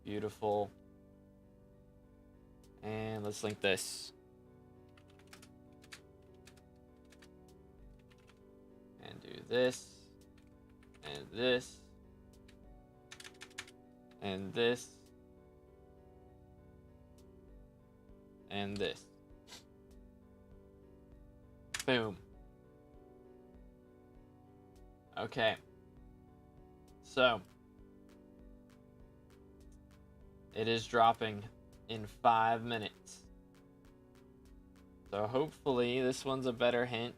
Beautiful. And let's link this. And do this. And this. And this. And this. Boom. Okay. So it is dropping in 5 minutes. So hopefully this one's a better hint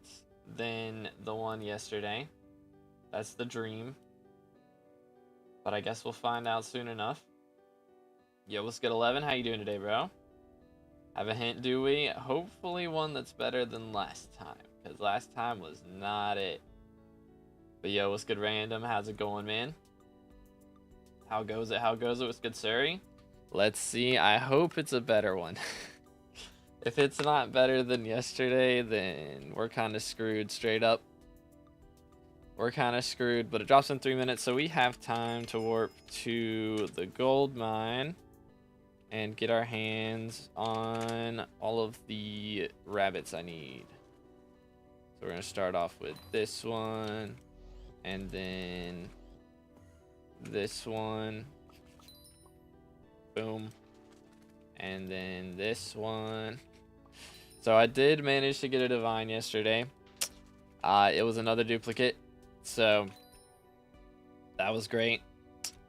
than the one yesterday. That's the dream. But I guess we'll find out soon enough. Yo, what's good, 11? How you doing today, bro? Have a hint, do we? Hopefully one that's better than last time, because last time was not it. But yo, what's good, Random? How's it going, man? How goes it? How goes it? What's good, Surrey? Let's see. I hope it's a better one. If it's not better than yesterday, then we're kind of screwed, straight up. We're kind of screwed, but it drops in 3 minutes, so we have time to warp to the gold mine and get our hands on all of the rabbits I need. So we're going to start off with this one, and then this one. Boom. And then this one. So I did manage to get a divine yesterday. It was another duplicate, so that was great.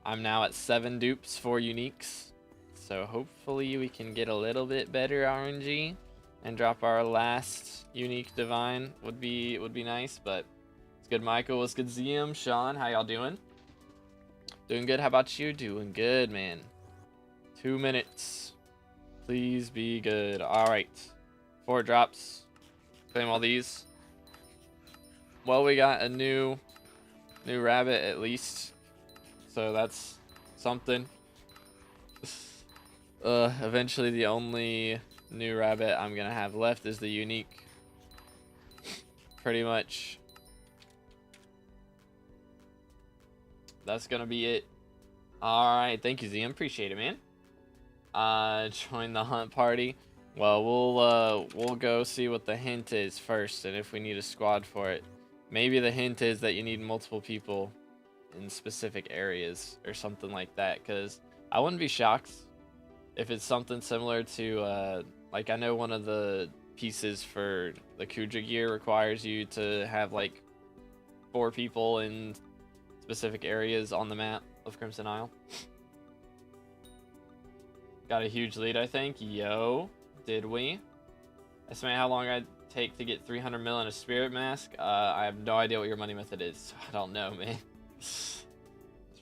I'm now at 7 dupes, 4 uniques. So hopefully we can get a little bit better RNG and drop our last unique divine. Would be nice, but it's good. Michael, what's good? ZM, Sean, how y'all doing? Doing good. How about you? Doing good, man. 2 minutes. Please be good. All right. 4 drops. Claim all these. Well, we got a new rabbit at least, so that's something. Eventually the only new rabbit I'm gonna have left is the unique. Pretty much. That's gonna be it. All right, thank you, ZM. Appreciate it, man. Join the hunt party. Well, we'll go see what the hint is first, and if we need a squad for it. Maybe the hint is that you need multiple people in specific areas or something like that, because I wouldn't be shocked if it's something similar to, like, I know one of the pieces for the Kuja gear requires you to have, like, 4 people in specific areas on the map of Crimson Isle. Got a huge lead, I think. Yo, did we? Estimate how long I'd take to get 300 mil in a spirit mask. I have no idea what your money method is, so I don't know, man. Does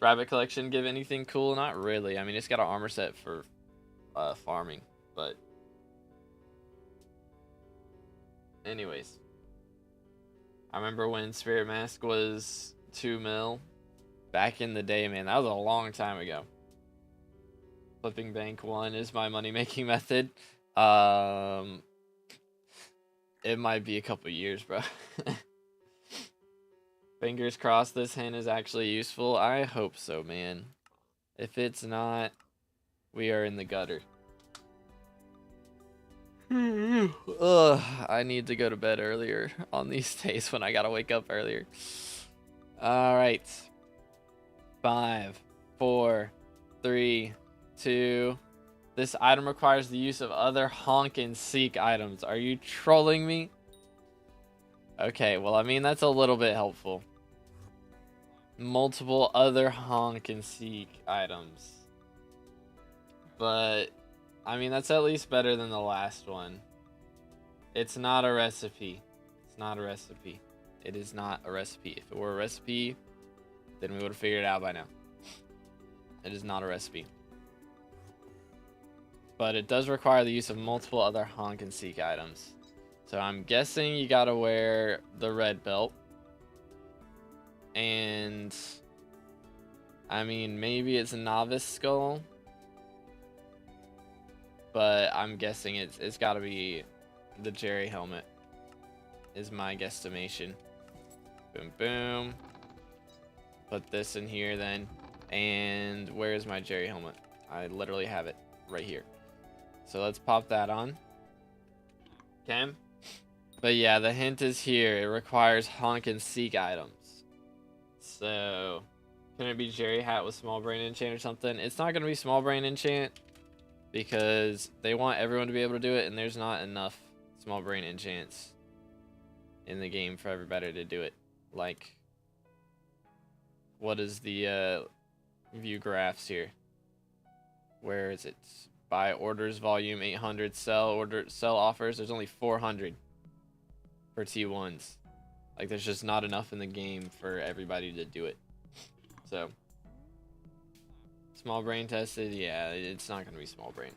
rabbit collection give anything cool? Not really. I mean, it's got an armor set for farming, but anyways, I remember when spirit mask was 2 mil back in the day, man. That was a long time ago. Flipping bank 1 is my money making method. It might be a couple years, bro. Fingers crossed this hint is actually useful. I hope so, man. If it's not, we are in the gutter. Ugh, I need to go to bed earlier on these days when I gotta wake up earlier. Alright. 5, 4, 3, 2. This item requires the use of other honk and seek items. Are you trolling me? Okay, well, I mean, that's a little bit helpful. Multiple other honk and seek items. But, I mean, that's at least better than the last one. It's not a recipe. It's not a recipe. It is not a recipe. If it were a recipe, then we would have figured it out by now. It is not a recipe. But it does require the use of multiple other honk and seek items. So I'm guessing you gotta wear the red belt. And I mean, maybe it's a novice skull. But I'm guessing it's gotta be the Jerry helmet, is my guesstimation. Boom, boom. Put this in here then. And where's my Jerry helmet? I literally have it right here. So let's pop that on. Okay. But yeah, the hint is here. It requires honk and seek items. So, can it be Jerry Hat with small brain enchant or something? It's not going to be small brain enchant because they want everyone to be able to do it, and there's not enough small brain enchants in the game for everybody to do it. Like, what is the view graphs here? Where is it? Buy orders volume 800, sell offers. There's only 400 for T1s. Like, there's just not enough in the game for everybody to do it. So, small brain tested. Yeah, it's not gonna be small brain.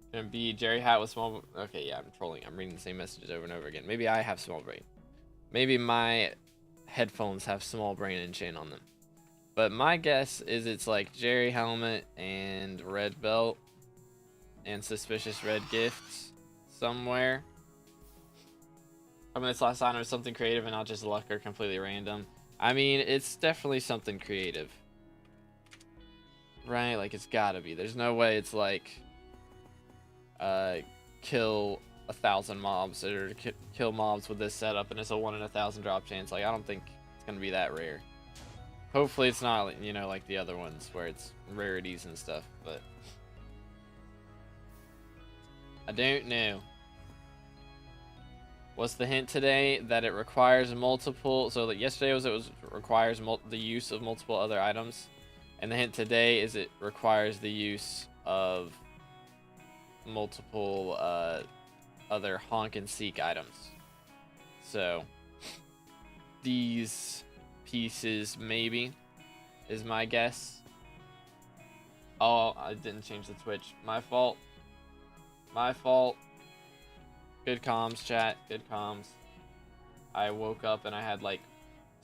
It's gonna be Jerry Hat with small. Okay, yeah, I'm trolling. I'm reading the same messages over and over again. Maybe I have small brain. Maybe my headphones have small brain enchant on them. But my guess is it's like Jerry Helmet and Red Belt and Suspicious Red Gifts somewhere. I mean, this last item is something creative and not just luck or completely random. I mean, it's definitely something creative. Right? Like, it's gotta be. There's no way it's like, kill 1,000 mobs or kill mobs with this setup and it's a 1 in 1,000 drop chance. Like, I don't think it's gonna be that rare. Hopefully it's not, you know, like the other ones where it's rarities and stuff, but I don't know. What's the hint today? That it requires multiple, so that yesterday it requires the use of multiple other items, and the hint today is it requires the use of multiple other honk and seek items. So these pieces maybe is my guess. Oh, I didn't change the Twitch. My fault. Good comms, chat. Good comms. I woke up and I had like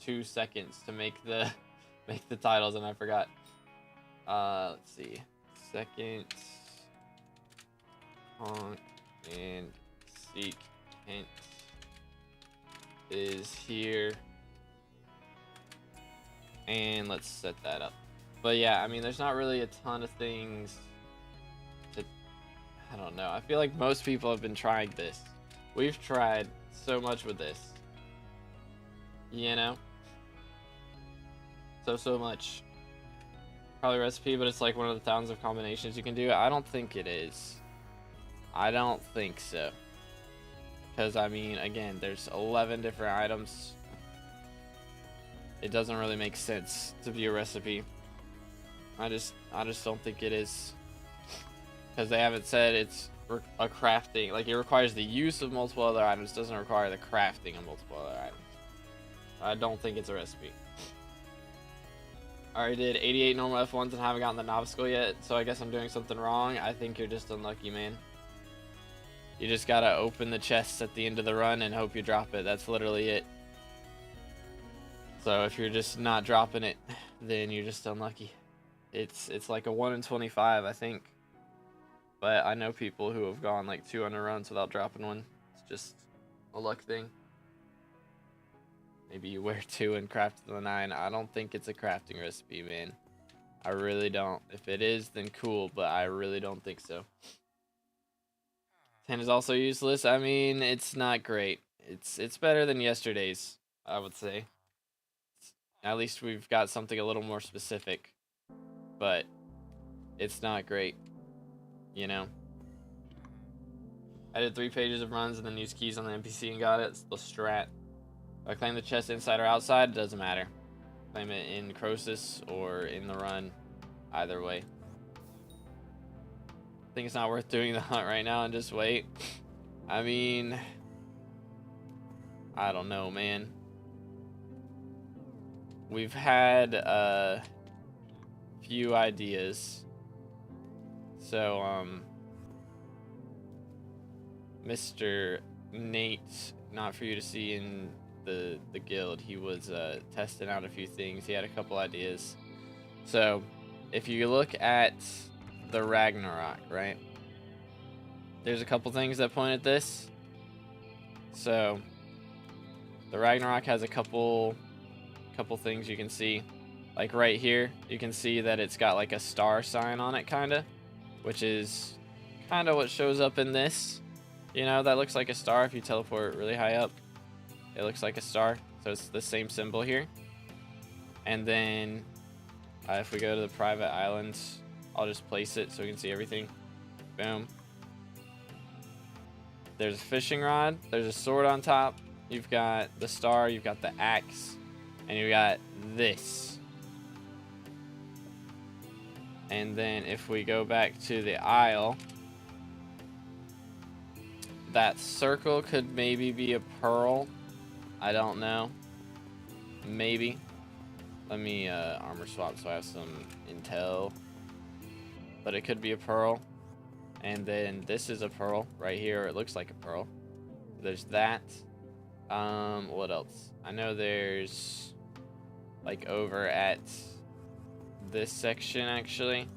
2 seconds to make the titles and I forgot. Let's see. Second honk and seek hint is here. And let's set that up. But yeah, I mean, there's not really a ton of things to, I don't know. I feel like most people have been trying this. We've tried so much with this. You know? So much. Probably recipe, but it's like one of the thousands of combinations you can do. I don't think it is. I don't think so. Because, I mean, again, there's 11 different items. It doesn't really make sense to be a recipe. I just don't think it is. Because they haven't said it's a crafting. Like, it requires the use of multiple other items. It doesn't require the crafting of multiple other items. I don't think it's a recipe. I already did 88 normal F1s and haven't gotten the novice skill yet, so I guess I'm doing something wrong. I think you're just unlucky, man. You just gotta open the chests at the end of the run and hope you drop it. That's literally it. So if you're just not dropping it, then you're just unlucky. It's like a 1 in 25, I think. But I know people who have gone like 200 runs without dropping one. It's just a luck thing. Maybe you wear 2 and craft the 9. I don't think it's a crafting recipe, man. I really don't. If it is, then cool, but I really don't think so. 10 is also useless. I mean, it's not great. It's better than yesterday's, I would say. At least we've got something a little more specific. But it's not great. You know? I did 3 pages of runs and then used keys on the NPC and got it. It's the strat. If I claim the chest inside or outside, it doesn't matter. Claim it in Croesus or in the run. Either way. I think it's not worth doing the hunt right now and just wait. I mean, I don't know, man. We've had a few ideas. So, Mr. Nate, not for you to see in the guild, he was testing out a few things. He had a couple ideas. So, if you look at the Ragnarok, right? There's a couple things that point at this. So, the Ragnarok has a couple things you can see. Like right here, you can see that it's got like a star sign on it, kinda. which is kind of what shows up in this. You know, that looks like a star. If you teleport really high up, it looks like a star. So it's the same symbol here. And then if we go to the private islands, I'll just place it so we can see everything. Boom. There's a fishing rod. There's a sword on top. You've got the star. You've got the axe. And you got this. And then if we go back to the isle, that circle could maybe be a pearl. I don't know. Maybe. Let me armor swap so I have some intel. But it could be a pearl. And then this is a pearl right here. It looks like a pearl. There's that. What else? I know there's like over at this section actually.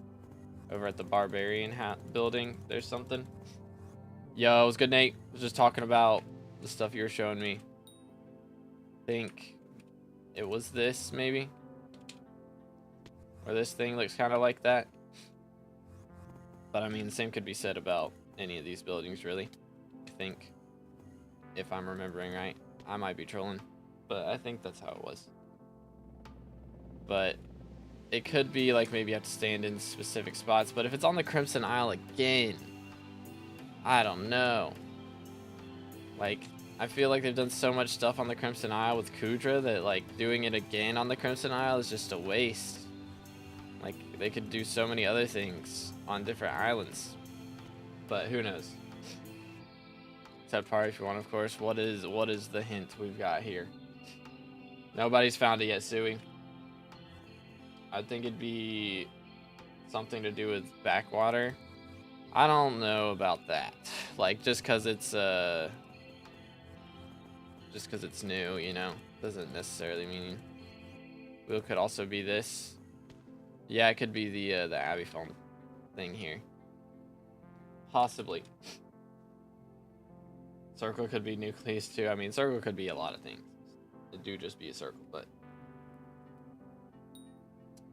Over at the barbarian building, there's something. Yo, it was good, Nate. I was just talking about the stuff you were showing me. I think it was this, maybe? Or this thing looks kind of like that. But I mean, the same could be said about any of these buildings, really. I think. If I'm remembering right. I might be trolling. But I think that's how it was. But it could be like maybe you have to stand in specific spots. But if it's on the Crimson Isle again, I don't know. Like, I feel like they've done so much stuff on the Crimson Isle with Kudra that like doing it again on the Crimson Isle is just a waste. Like, they could do so many other things on different islands. But who knows? Except party if you want, of course. What is the hint we've got here? Nobody's found it yet, Suey. I think it'd be something to do with backwater. I don't know about that. Like, just because it's new, you know, doesn't necessarily mean. It could also be this. Yeah, it could be the Abbey Foam thing here. Possibly. Circle could be nucleus too. I mean, circle could be a lot of things. It do just be a circle, but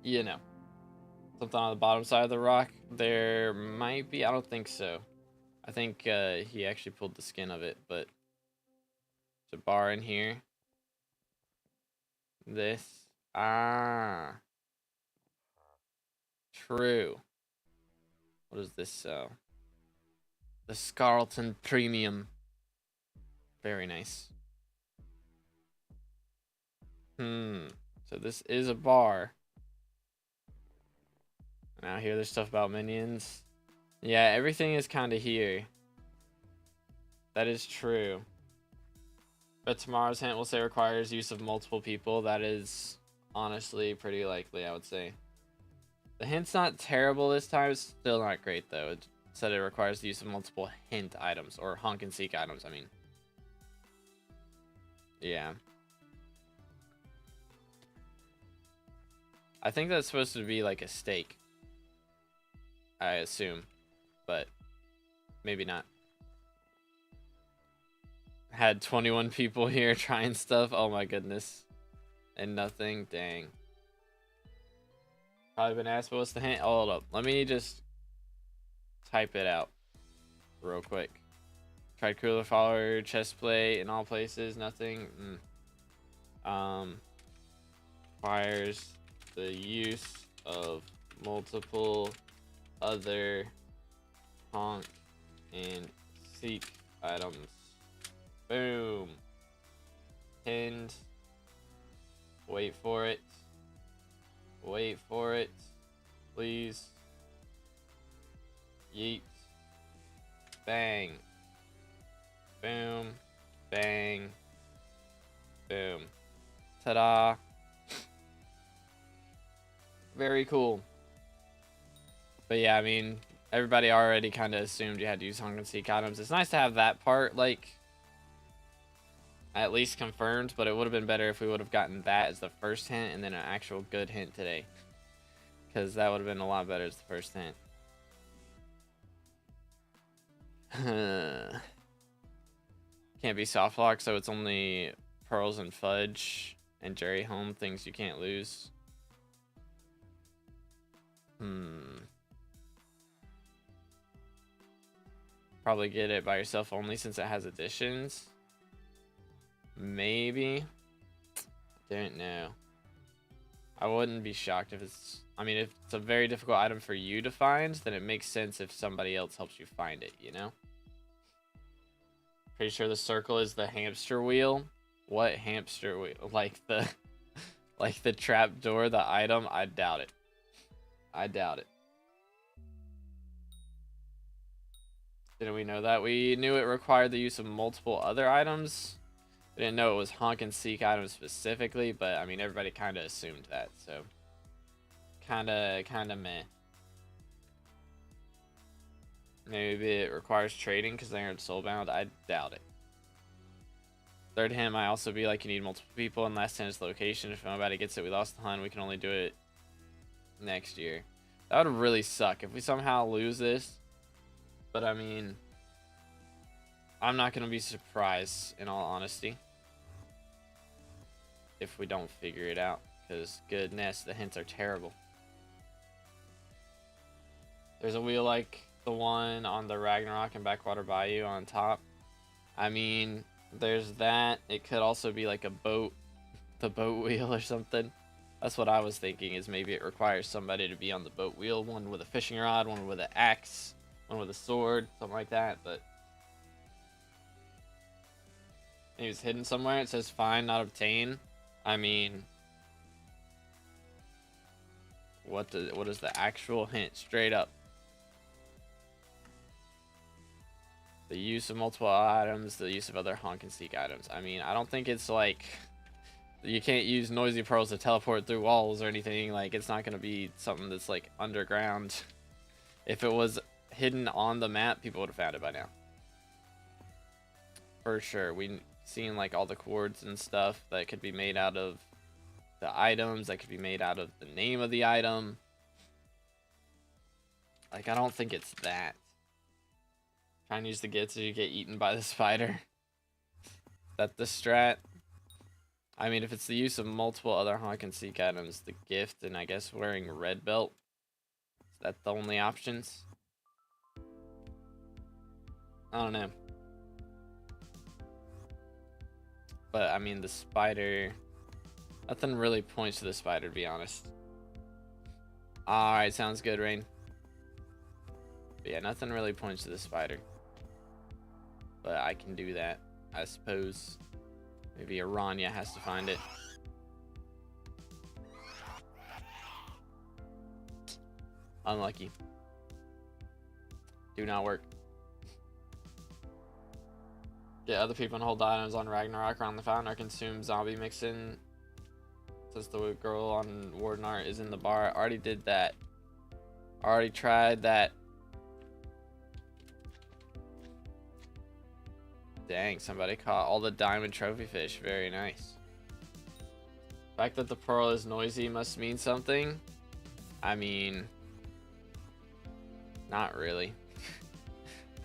you know, something on the bottom side of the rock. There might be. I don't think so. I think he actually pulled the skin of it, but there's a bar in here. This. Ah. True. What does this sell? The Scarleton Premium. Very nice. So this is a bar. Now here there's stuff about minions. Yeah, everything is kind of here. That is true. But tomorrow's hint will say requires use of multiple people. That is honestly pretty likely, I would say. The hint's not terrible this time. It's still not great, though. It said it requires the use of multiple hint items. Or honk and seek items, I mean. Yeah. I think that's supposed to be like a stake. I assume. But maybe not. Had 21 people here trying stuff. Oh my goodness. And nothing. Dang. Probably been asked, but what's the hint? Hold up. Let me just type it out real quick. Tried cooler follower, chest plate in all places. Nothing. Requires the use of multiple other honk and seek items. Boom. Pinned. Wait for it. Wait for it. Please. Yeet. Bang. Boom. Bang. Boom. Ta-da. Very cool. But yeah, I mean, everybody already kind of assumed you had to use honk and seek items. It's nice to have that part, like, at least confirmed, but it would have been better if we would have gotten that as the first hint and then an actual good hint today. Because that would have been a lot better as the first hint. Can't be soft lock, so it's only pearls and fudge and Jerry Home, things you can't lose. probably get it by yourself only since it has additions. Maybe. Don't know. I wouldn't be shocked if it's... I mean, if it's a very difficult item for you to find, then it makes sense if somebody else helps you find it, you know? Pretty sure the circle is the hamster wheel. What hamster wheel? Like the... like the trap door, the item? I doubt it. I doubt it. Didn't we know that? We knew it required the use of multiple other items. We didn't know it was honk and seek items specifically, but I mean, everybody kind of assumed that, so... Kind of meh. Maybe it requires trading because they're soulbound. I doubt it. Third hint might also be like you need multiple people, and last hint is location. If nobody gets it, we lost the hunt. We can only do it next year. That would really suck if we somehow lose this. But I mean, I'm not going to be surprised, in all honesty, if we don't figure it out. Because goodness, the hints are terrible. There's a wheel like the one on the Ragnarok and Backwater Bayou on top. I mean, there's that. It could also be like a boat, the boat wheel or something. That's what I was thinking, is maybe it requires somebody to be on the boat wheel. One with a fishing rod, one with an axe, one with a sword, something like that. But he was hidden somewhere. It says find, not obtain. I mean, what is the actual hint? Straight up. The use of multiple items, the use of other honk and seek items. I mean, I don't think it's like you can't use noisy pearls to teleport through walls or anything. Like, it's not going to be something that's like underground. If it was hidden on the map, people would have found it by now. For sure. We've seen like all the chords and stuff that could be made out of the items, that could be made out of the name of the item. Like, I don't think it's that. Trying to use the git so you get eaten by the spider. That the strat? I mean, if it's the use of multiple other honk and seek items, the gift, and I guess wearing red belt, is that the only options? I don't know. But I mean, the spider, nothing really points to the spider, to be honest. Alright, sounds good, Rain. But yeah, nothing really points to the spider. But I can do that, I suppose. Maybe Aranya has to find it. Unlucky. Do not work. Get other people and hold items on Ragnarok around the fountain or consume zombie mixin. Says the girl on Warden art is in the bar. I already did that. Already tried that. Dang, somebody caught all the diamond trophy fish. Very nice. The fact that the pearl is noisy must mean something. I mean, not really.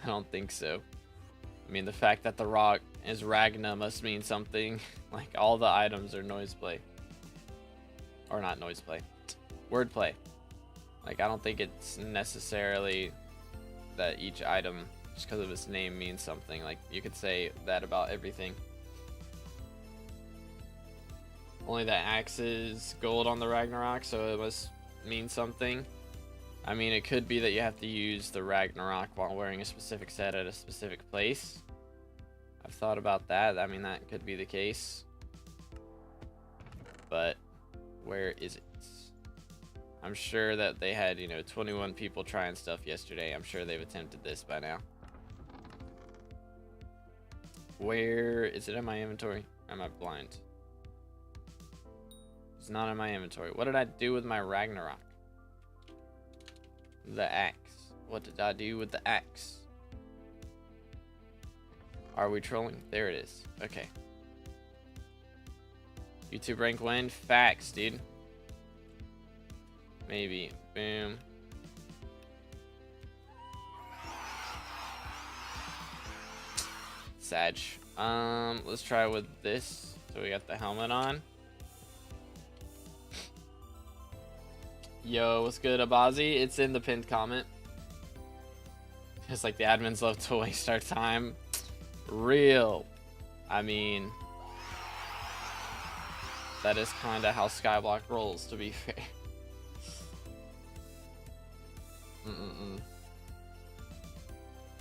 I don't think so. I mean, the fact that the rock is Ragna must mean something. Like, all the items are noise play. Or not noise play. Wordplay. Like, I don't think it's necessarily that each item, just because of its name, means something. Like, you could say that about everything. Only that axe is gold on the Ragnarok, so it must mean something. I mean, it could be that you have to use the Ragnarok while wearing a specific set at a specific place. I've thought about that. I mean, that could be the case. But where is it? I'm sure that they had, 21 people trying stuff yesterday. I'm sure they've attempted this by now. Where is it in my inventory? Or am I blind? It's not in my inventory. What did I do with my Ragnarok? The axe. What did I do with the axe? Are we trolling? There it is. Okay. YouTube rank win? Facts, dude. Maybe. Boom. Sag. Let's try with this. So we got the helmet on. Yo, what's good, Abazi? It's in the pinned comment. It's like the admins love to waste our time. Real. I mean, that is kind of how SkyBlock rolls, to be fair.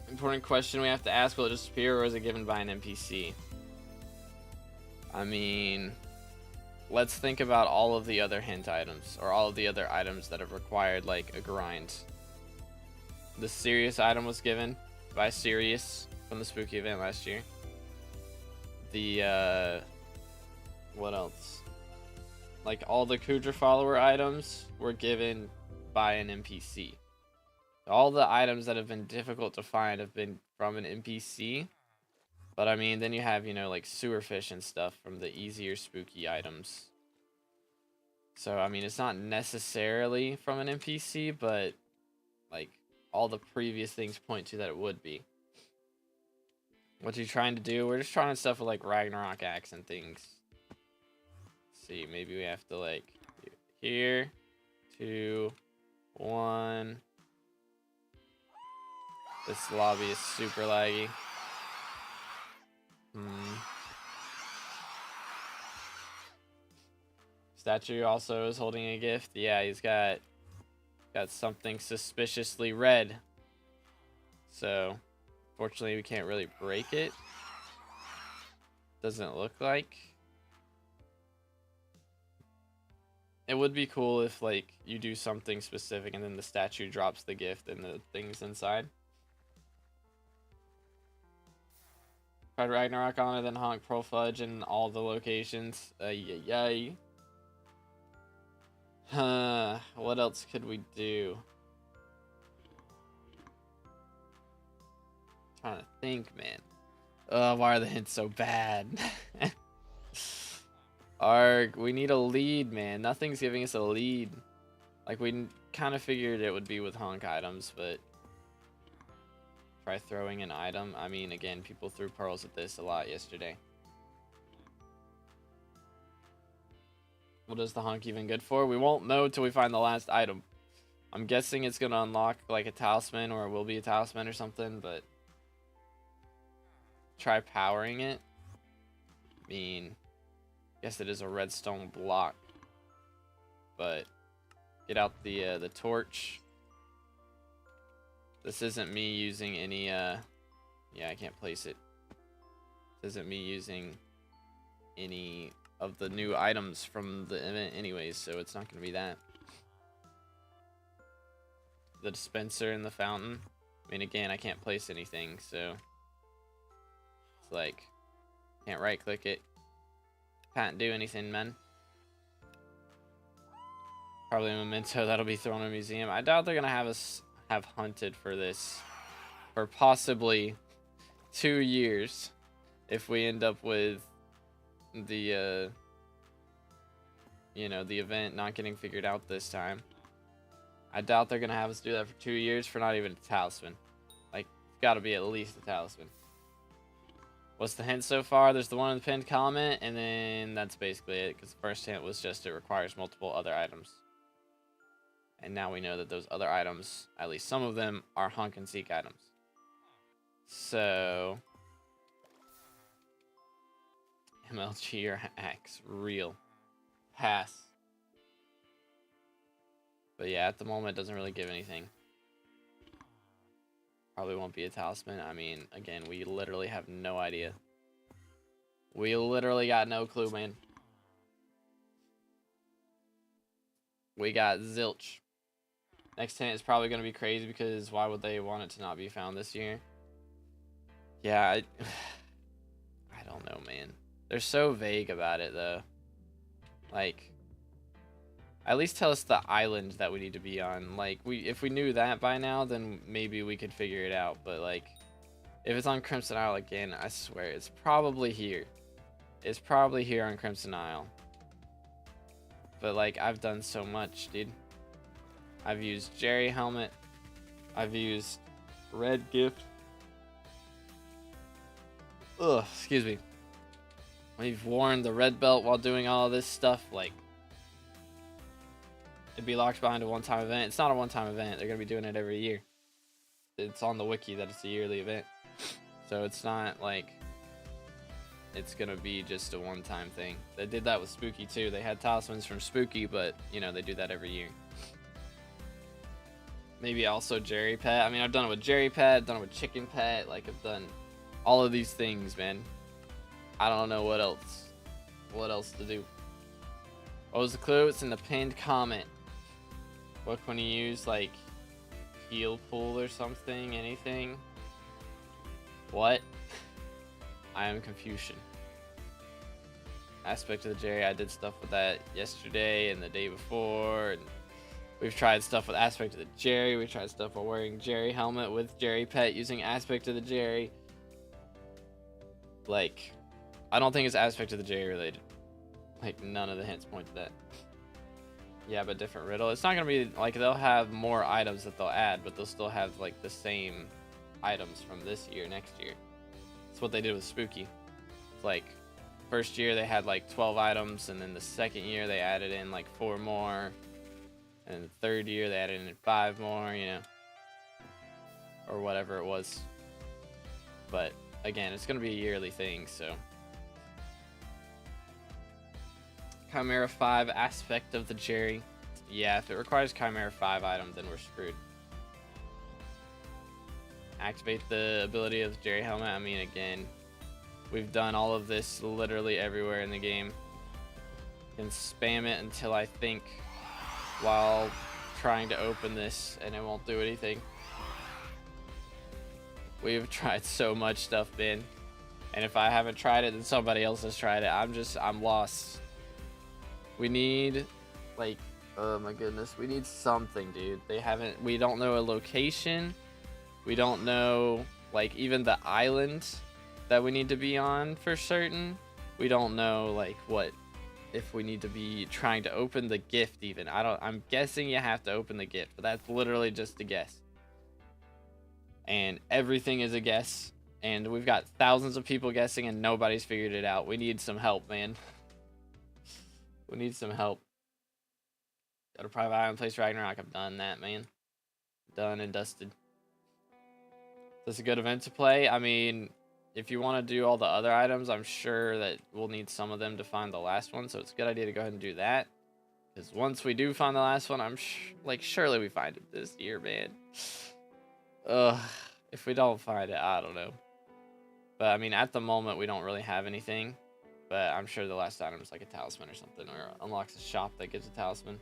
Important question we have to ask, will it disappear or is it given by an NPC? I mean, let's think about all of the other hint items, or all of the other items that have required like a grind. The Sirius item was given by Sirius from the spooky event last year. The what else? Like all the Kudra follower items were given by an NPC. All the items that have been difficult to find have been from an NPC. But I mean, then you have, you know, like sewer fish and stuff from the easier spooky items. So I mean, it's not necessarily from an NPC, but like all the previous things point to that it would be. What you trying to do? We're just trying stuff with like Ragnarok axe and things. Let's see, maybe we have to like here, 2, 1. This lobby is super laggy. Statue also is holding a gift. Yeah, he's got something suspiciously red. So, fortunately, we can't really break it. Doesn't look like. It would be cool if, like, you do something specific and then the statue drops the gift and the things inside. Tried Ragnarok on it, then Honk Pro Fudge in all the locations. Yay. What else could we do? Trying to think, man. Why are the hints so bad? Arg, we need a lead, man. Nothing's giving us a lead. Like, we kind of figured it would be with honk items, but try throwing an item. I mean, again, people threw pearls at this a lot yesterday. What is the honk even good for? We won't know till we find the last item. I'm guessing it's gonna unlock like a talisman, or it will be a talisman or something, but try powering it. I mean, guess it is a redstone block, but get out the torch. This isn't me using any yeah, I can't place it. This isn't me using any of the new items from the event anyways, so it's not gonna be that. The dispenser and the fountain. I mean, again, I can't place anything, so it's like can't right click it. Can't do anything, man. Probably a memento that'll be thrown in a museum. I doubt they're gonna have us have hunted for this for possibly 2 years if we end up with the you know, the event not getting figured out this time. I doubt they're gonna have us do that for 2 years for not even a talisman. Like, it's gotta be at least a talisman. What's the hint so far? There's the one in the pinned comment, and then that's basically it, because the first hint was just it requires multiple other items. And now we know that those other items, at least some of them, are honk and seek items. So MLG or axe, real. Pass. But yeah, at the moment, it doesn't really give anything. Probably won't be a talisman. I mean, again, we literally have no idea. We literally got no clue, man. We got zilch. Next hint is probably going to be crazy, because why would they want it to not be found this year? Yeah, I don't know, man. They're so vague about it, though. Like, at least tell us the island that we need to be on. Like, if we knew that by now, then maybe we could figure it out. But like, if it's on Crimson Isle again, I swear it's probably here. It's probably here on Crimson Isle. But like, I've done so much, dude. I've used Jerry helmet. I've used red gift. Ugh, excuse me. We've worn the red belt while doing all this stuff. Like, it'd be locked behind a one-time event. It's not a one-time event. They're gonna be doing it every year. it's on the wiki that it's a yearly event. So it's not like it's gonna be just a one-time thing. They did that with Spooky too. They had talismans from Spooky, but you know, they do that every year. Maybe also Jerry Pet. I mean, I've done it with Jerry Pet, done it with Chicken Pet. Like, I've done all of these things, man. I don't know what else to do. What was the clue? It's in the pinned comment. What when you use like heal pool or something, anything? What? I am Confucian. Aspect of the Jerry, I did stuff with that yesterday and the day before, and we've tried stuff with Aspect of the Jerry. We tried stuff while wearing Jerry helmet with Jerry Pet using Aspect of the Jerry. Like, I don't think it's Aspect of the Jerry related. Like, none of the hints point to that. Yeah, but different riddle. It's not gonna be like they'll have more items that they'll add, but they'll still have like the same items from this year, next year. That's what they did with Spooky. It's like first year they had like 12 items, and then the second year they added in like 4 more, and the third year they added in 5 more, you know, or whatever it was. But again, it's gonna be a yearly thing, so. Chimera 5 aspect of the Jerry. Yeah, if it requires Chimera 5 item, then we're screwed. Activate the ability of the Jerry helmet. I mean, again, we've done all of this literally everywhere in the game. You can spam it until I think while trying to open this, and it won't do anything. We've tried so much stuff, Ben. And if I haven't tried it, then somebody else has tried it. I'm lost. We need, like, oh my goodness, we need something, dude. We don't know a location. We don't know, like, even the island that we need to be on for certain. We don't know, like, if we need to be trying to open the gift even. I'm guessing you have to open the gift, but that's literally just a guess. And everything is a guess. And we've got thousands of people guessing and nobody's figured it out. We need some help, man. We need some help. Go to private island, place Ragnarok. I've done that, man. Done and dusted. Is this a good event to play? I mean, if you want to do all the other items, I'm sure that we'll need some of them to find the last one. So it's a good idea to go ahead and do that. Because once we do find the last one, surely we find it this year, man. Ugh. If we don't find it, I don't know. But I mean, at the moment, we don't really have anything. But I'm sure the last item is like a talisman or something, or unlocks a shop that gives a talisman.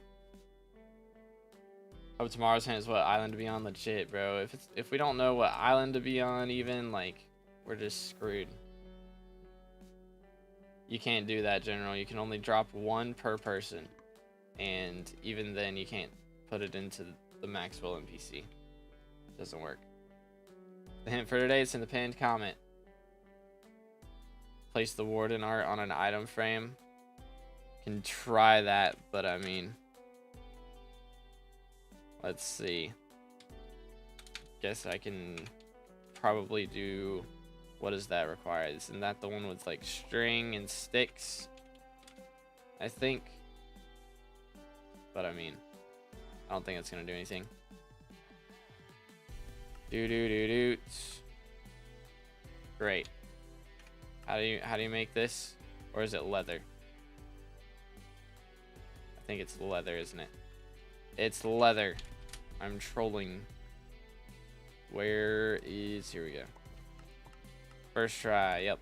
Hope tomorrow's hint is what island to be on. Legit, bro. If we don't know what island to be on, even, like, we're just screwed. You can't do that, General. You can only drop 1 per person, and even then, you can't put it into the Maxwell NPC. It doesn't work. The hint for today is in the pinned comment. Place the Warden art on an item frame. Can try that, but I mean, let's see. Guess I can probably do. What does that require? Isn't that the one with like string and sticks? I think. But I mean, I don't think it's gonna do anything. Great. How do you make this? Or is it leather? I think it's leather, isn't it? It's leather. I'm trolling. Here we go. First try, yep.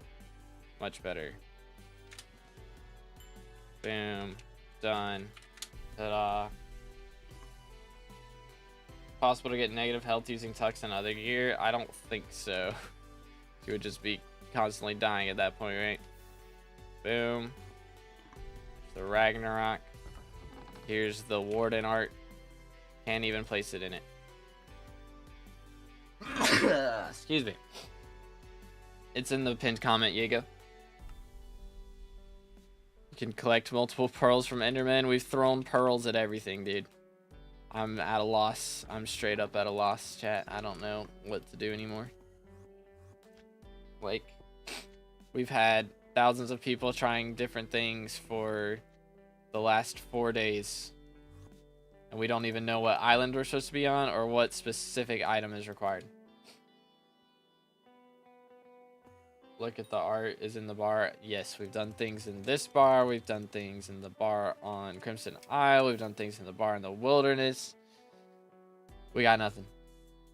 Much better. Boom. Done. Ta-da. Possible to get negative health using Tux and other gear? I don't think so. You would just be constantly dying at that point, right? Boom. The Ragnarok. Here's the Warden art. Can't even place it in it. Excuse me. It's in the pinned comment, YoGoU. You can collect multiple pearls from Enderman. We've thrown pearls at everything, dude. I'm at a loss. I'm straight up at a loss, chat. I don't know what to do anymore. Like, we've had thousands of people trying different things for the last 4 days. And we don't even know what island we're supposed to be on or what specific item is required. look at the art is in the bar. Yes, we've done things in this bar. We've done things in the bar on Crimson Isle. We've done things in the bar in the wilderness. We got nothing.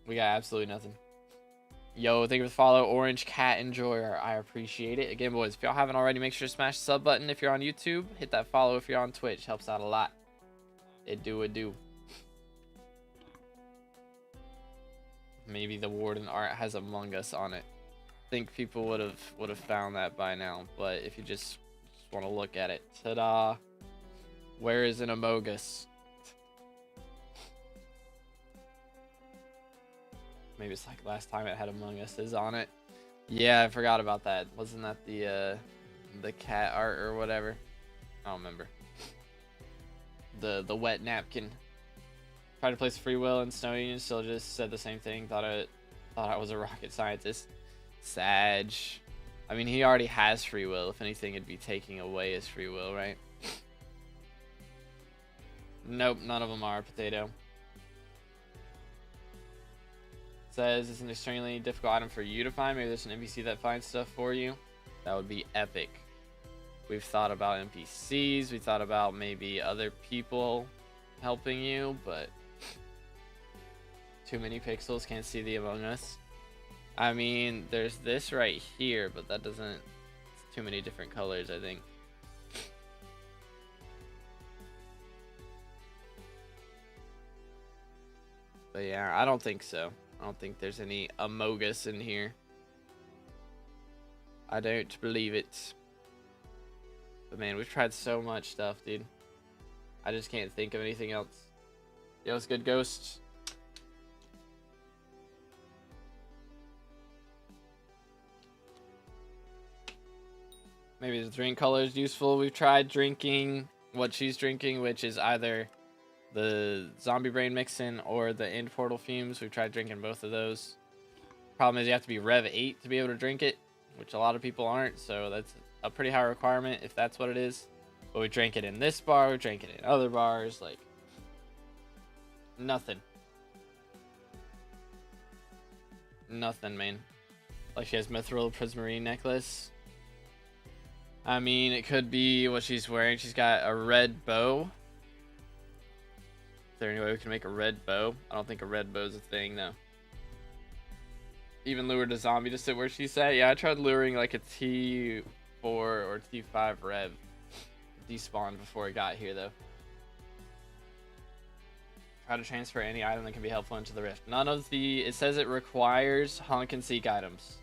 We got absolutely nothing. Yo, thank you for the follow. Orange Cat Enjoyer. I appreciate it. Again, boys, if y'all haven't already, make sure to smash the sub button if you're on YouTube. Hit that follow if you're on Twitch. Helps out a lot. It do. Maybe the Warden art has Among Us on it. I think people would have found that by now. But if you just want to look at it. Ta-da. Where is an Among Us? Maybe it's like last time it had Among Us is on it. Yeah, I forgot about that. Wasn't that the cat art or whatever? I don't remember. The wet napkin. Tried to place free will in Snow Union, still just said the same thing. Thought I was a rocket scientist. Sag. I mean, he already has free will. If anything, it'd be taking away his free will, right? Nope, none of them are. Potato. Says it's an extremely difficult item for you to find. Maybe there's an NPC that finds stuff for you. That would be epic. We've thought about NPCs. We thought about maybe other people helping you, but too many pixels, can't see the Among Us. I mean, there's this right here, but that doesn't... It's too many different colors, I think. But yeah, I don't think so. I don't think there's any Among Us in here. I don't believe it. But man, we've tried so much stuff, dude. I just can't think of anything else. Yo, what's good, Ghost? Maybe the drink color is useful. We've tried drinking what she's drinking, which is either the zombie brain mixin or the end portal fumes. We've tried drinking both of those. Problem is you have to be Rev 8 to be able to drink it, which a lot of people aren't, so that's a pretty high requirement if that's what it is. But we drank it in this bar, we drank it in other bars, like nothing. Nothing, man. Like she has mithril prismarine necklace. I mean, it could be what she's wearing. She's got a red bow. Is there any way we can make a red bow? I don't think a red bow is a thing, though. Even lured a zombie to sit where she sat. Yeah, I tried luring like a T4 or T5 rev. Despawned before it got here, though. Try to transfer any item that can be helpful into the rift. None of the... It says it requires honk and seek items.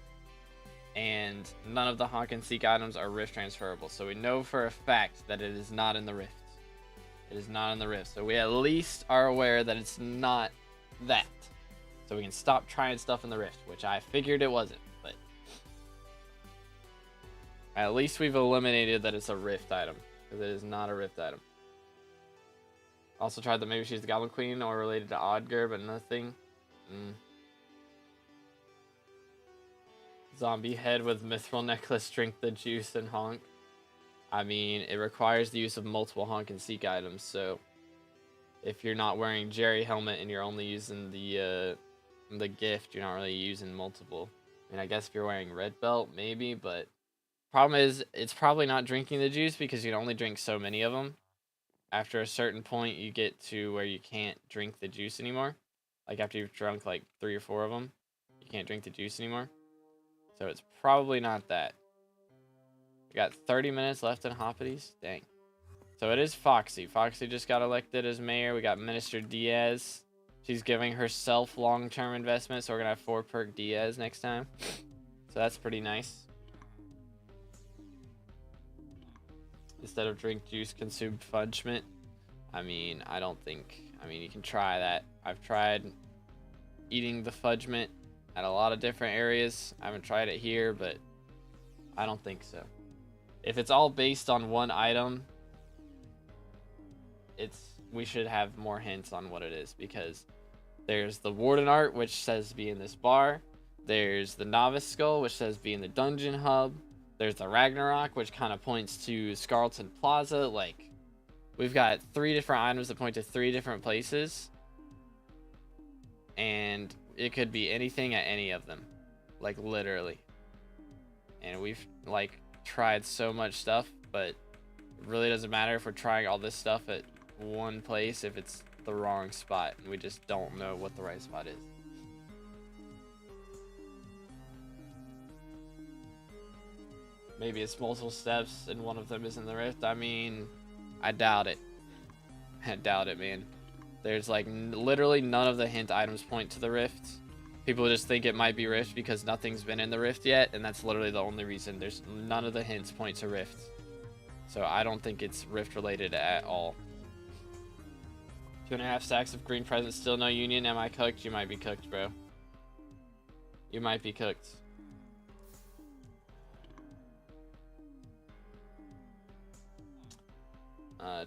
And none of the honk and seek items are rift transferable. So we know for a fact that it is not in the rift. It is not in the rift. So we at least are aware that it's not that. So we can stop trying stuff in the rift, which I figured it wasn't. But at least we've eliminated that it's a rift item. Because it is not a rift item. Also tried that maybe she's the Goblin Queen or related to Odger, but nothing. Zombie head with mithril necklace, drink the juice and honk. I mean, it requires the use of multiple honk and seek items, so if you're not wearing Jerry helmet and you're only using the gift, you're not really using multiple. I mean, I guess if you're wearing red belt, maybe, but problem is it's probably not drinking the juice because you can only drink so many of them. After a certain point, you get to where you can't drink the juice anymore. Like after you've drunk like 3 or 4 of them, you can't drink the juice anymore. So it's probably not that. We got 30 minutes left in Hoppities. Dang. So it is Foxy. Foxy just got elected as mayor. We got Minister Diaz. She's giving herself long-term investment, so we're going to have 4 perk Diaz next time. So that's pretty nice. Instead of drink juice, consume fudgement. I mean, I don't think... I mean, you can try that. I've tried eating the fudgement at a lot of different areas. I haven't tried it here, but I don't think so. If it's all based on one item, we should have more hints on what it is, because there's the Warden art, which says be in this bar. There's the Novice Skull, which says be in the Dungeon Hub. There's the Ragnarok, which kind of points to Scarleton Plaza. Like, we've got 3 different items that point to 3 different places. And it could be anything at any of them. Like, literally. and we've like tried so much stuff, but it really doesn't matter if we're trying all this stuff at one place if it's the wrong spot and we just don't know what the right spot is. Maybe it's multiple steps and one of them is in the rift. I mean, I doubt it. I doubt it, man. There's like literally none of the hint items point to the rift. People just think it might be rift because nothing's been in the rift yet, and that's literally the only reason. There's none of the hints point to rift. So I don't think it's rift related at all. 2.5 stacks of green presents, still no union. Am I cooked? You might be cooked, bro. You might be cooked.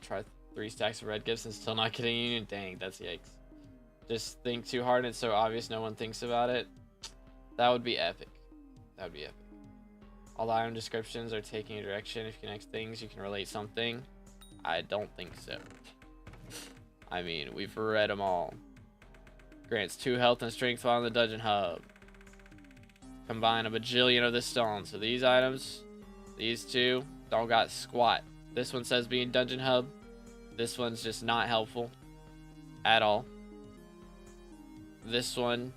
Try 3 stacks of red gifts and still not getting a union. Dang, that's yikes. Just think too hard and it's so obvious no one thinks about it. That would be epic. That would be epic. All the item descriptions are taking a direction. If you connect things, you can relate something. I don't think so. I mean, we've read them all. Grants 2 health and strength while in the dungeon hub. Combine a bajillion of the stones. So these items, these 2, don't got squat. This one says being dungeon hub. This one's just not helpful at all. This one,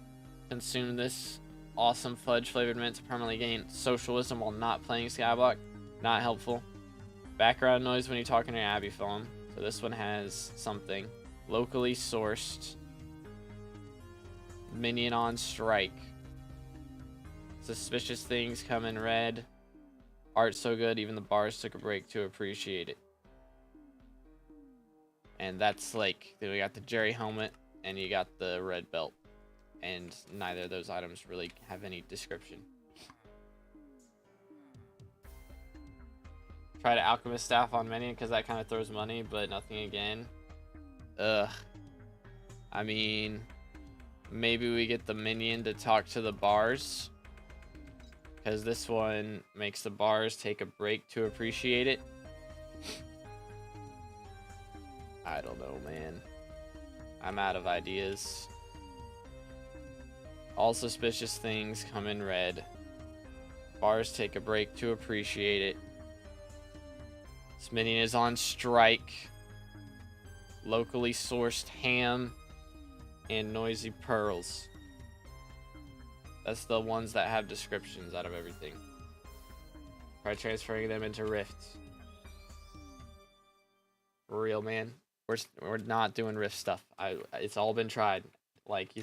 consume this awesome fudge flavored mint to permanently gain socialism while not playing Skyblock. Not helpful. Background noise when you're talking to your Abby phone. So this one has something. Locally sourced. Minion on strike. Suspicious things come in red. Art so good, even the bars took a break to appreciate it. And that's like, then we got the Jerry helmet and you got the red belt. And neither of those items really have any description. Try to alchemist staff on minion because that kind of throws money, but nothing again. Ugh. I mean, maybe we get the minion to talk to the bars. Because this one makes the bars take a break to appreciate it. I don't know, man. I'm out of ideas. All suspicious things come in red. Bars take a break to appreciate it. This minion is on strike. Locally sourced ham and noisy pearls. That's the ones that have descriptions out of everything. Try transferring them into rifts. For real, man. We're not doing rift stuff. It's all been tried. Like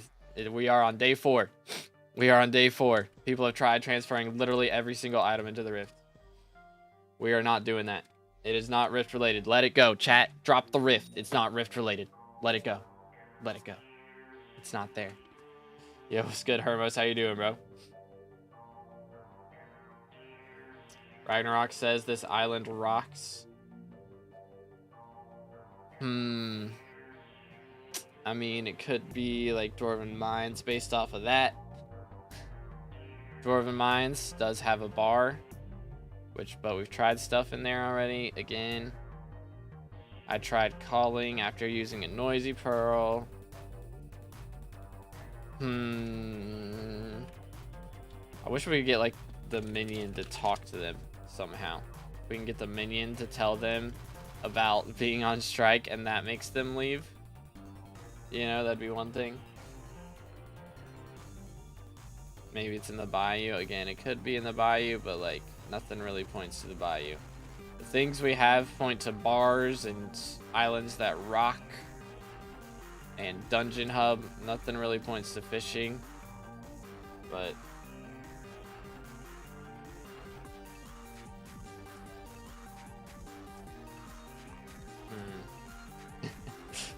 we are on day 4. We are on day 4. People have tried transferring literally every single item into the rift. We are not doing that. It is not rift related. Let it go, chat. Drop the rift. It's not rift related. Let it go. Let it go. It's not there. Yo, what's good, Hermos? How you doing, bro? Ragnarok says this island rocks. I mean, it could be like Dwarven Mines based off of that. Dwarven Mines does have a bar, but we've tried stuff in there already. Again, I tried calling after using a noisy pearl. I wish we could get like the minion to talk to them somehow. We can get the minion to tell them about being on strike and that makes them leave. You know, that'd be one thing. Maybe it's in the bayou. Again, it could be in the bayou, but like nothing really points to the bayou. The things we have point to bars and islands that rock. And dungeon hub, nothing really points to fishing, but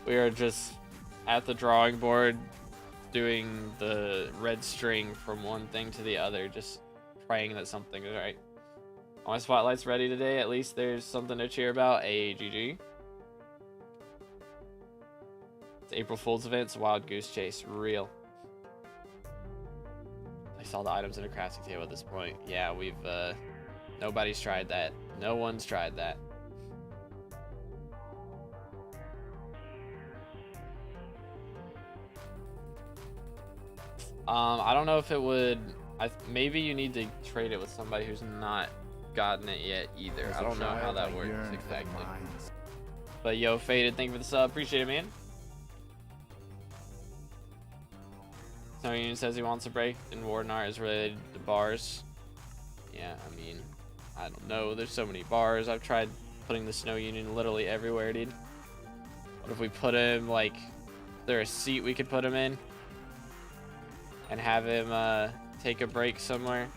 we are just at the drawing board doing the red string from one thing to the other, just praying that something is right. All my spotlight's ready today. At least there's something to cheer about. AGG. It's April Fool's events, Wild Goose Chase, real. I saw the items in a crafting table at this point. Yeah, we've, nobody's tried that. No one's tried that. I don't know if it would Maybe you need to trade it with somebody who's not gotten it yet either. I don't know how that works exactly. But yo, Faded, thank you for the sub. Appreciate it, man. Snow Union says he wants a break, and Warden art is related to bars. Yeah, I mean, I don't know. There's so many bars. I've tried putting the Snow Union literally everywhere, dude. What if we put him, like, is there a seat we could put him in? And have him take a break somewhere?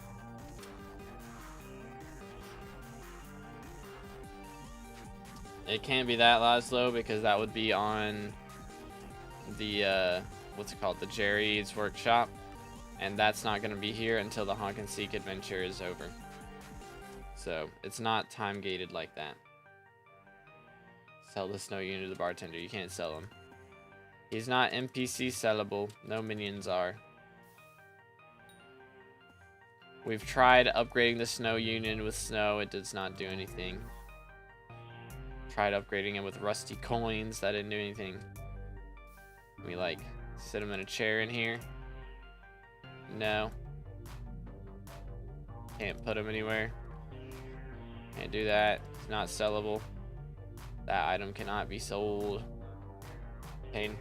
It can't be that Laszlo, because that would be on the, what's it called? The Jerry's workshop. And that's not going to be here until the Honk and Seek adventure is over. So, it's not time gated like that. Sell the Snow Union to the bartender. You can't sell him. He's not NPC sellable. No minions are. We've tried upgrading the Snow Union with snow. It does not do anything. Tried upgrading it with rusty coins. That didn't do anything. We like sit him in a chair in here. No. Can't put him anywhere. Can't do that. It's not sellable. That item cannot be sold. Pain.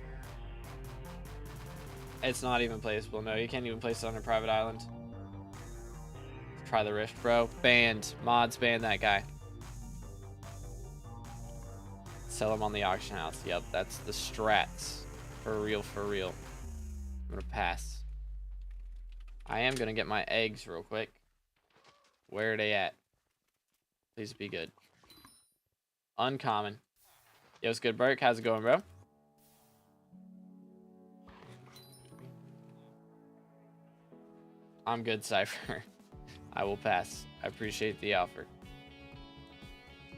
It's not even placeable. No, you can't even place it on a private island. Try the Rift, bro. Banned. Mods banned that guy. Sell him on the auction house. Yep, that's the strats. For real, for real. I'm gonna pass. I am gonna get my eggs real quick. Where are they at? Please be good. Uncommon. Yo, what's good, Burke? How's it going, bro? I'm good, Cypher. I will pass. I appreciate the offer.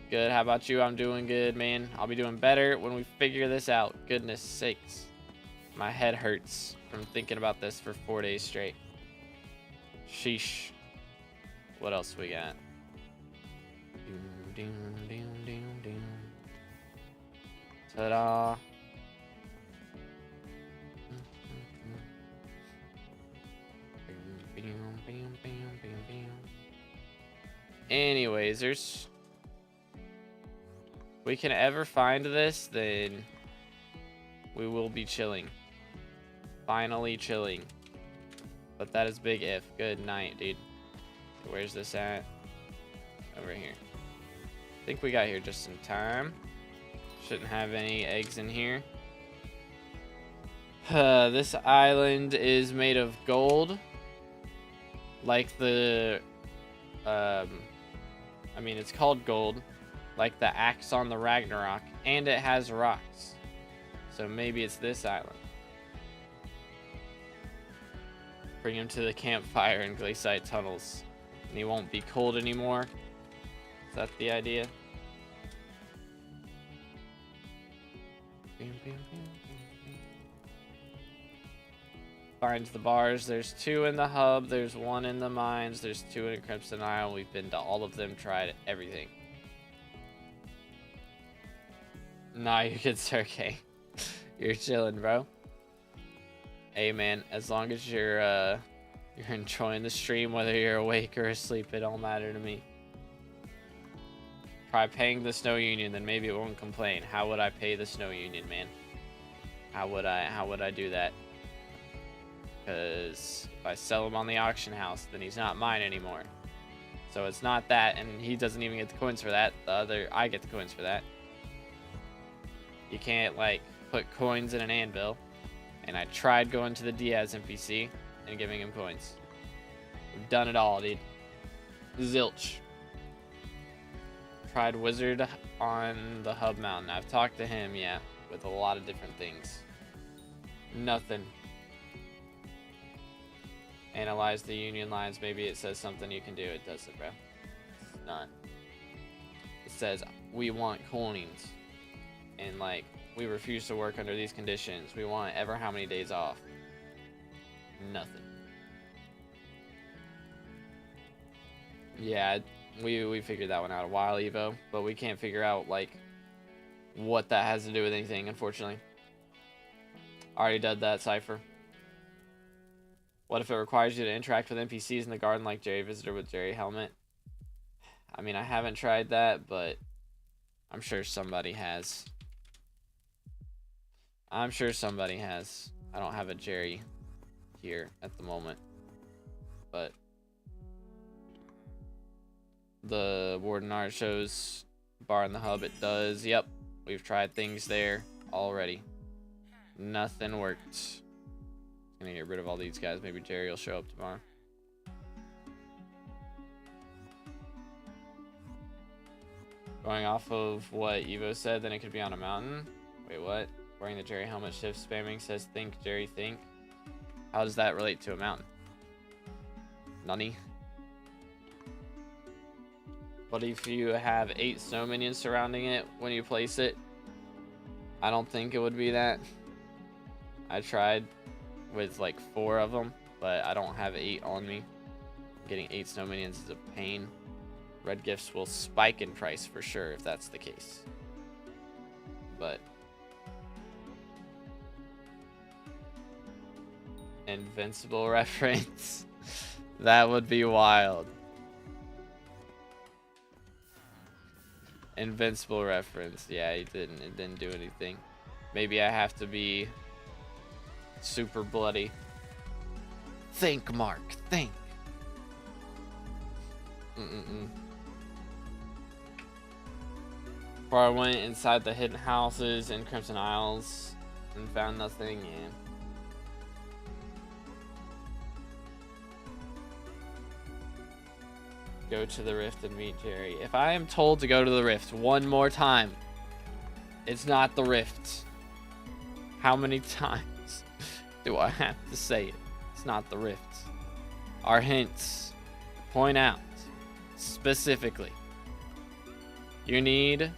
Good. How about you? I'm doing good, man. I'll be doing better when we figure this out. Goodness sakes. My head hurts from thinking about this for 4 days straight. Sheesh. What else we got? Ta-da. Anyways, we can ever find this, then we will be chilling. Finally chilling. But that is big if. Good night, dude. Where's this at? Over here. I think we got here just in time. Shouldn't have any eggs in here. This island is made of gold. Like the... I mean, it's called gold. Like the axe on the Ragnarok. And it has rocks. So maybe it's this island. Bring him to the campfire in glaciate tunnels. And he won't be cold anymore. Is that the idea? Finds the bars. There's 2 in the hub. There's 1 in the mines. There's 2 in Crimson Isle. We've been to all of them. Tried everything. Nah, you're good, Sir K. You're chilling, bro. Hey, man. As long as you're enjoying the stream, whether you're awake or asleep, it don't matter to me. Try paying the Snow Union, then maybe it won't complain. How would I pay the Snow Union, man? How would I do that? Because if I sell him on the auction house, then he's not mine anymore. So it's not that, and he doesn't even get the coins for that. I get the coins for that. You can't, like, put coins in an anvil. And I tried going to the Diaz NPC and giving him coins. We've done it all, dude. Zilch. Tried Wizard on the Hub Mountain. I've talked to him, yeah, with a lot of different things. Nothing. Analyze the union lines. Maybe it says something you can do. It doesn't, bro. It's not. It says, we want coins. And, like, we refuse to work under these conditions. We want ever how many days off. Nothing. Yeah, we figured that one out a while, Evo. But we can't figure out, like, what that has to do with anything, unfortunately. Already did that, Cypher. What if it requires you to interact with NPCs in the garden like Jerry Visitor with Jerry Helmet? I mean, I haven't tried that, but I'm sure somebody has. I'm sure somebody has. I don't have a Jerry here at the moment, but the Warden art shows bar in the hub. It does. Yep, we've tried things there already. Nothing worked. Gonna get rid of all these guys. Maybe Jerry will show up tomorrow. Going off of what Evo said, then it could be on a mountain. Wait, what? Wearing the Jerry helmet, shift spamming says think Jerry think. How does that relate to a mountain? Nunny. What if you have 8 snow minions surrounding it when you place it? I don't think it would be that. I tried with like 4 of them, but I don't have 8 on me. Getting 8 snow minions is a pain. Red gifts will spike in price for sure if that's the case. But Invincible reference. That would be wild. Invincible reference. Yeah, it didn't do anything. Maybe I have to be super bloody. Think, Mark, think. Before I went inside the hidden houses in Crimson Isles and found nothing, and go to the Rift and meet Jerry. If I am told to go to the Rift one more time, it's not the Rift. How many times do I have to say it? It's not the Rift. Our hints point out specifically you need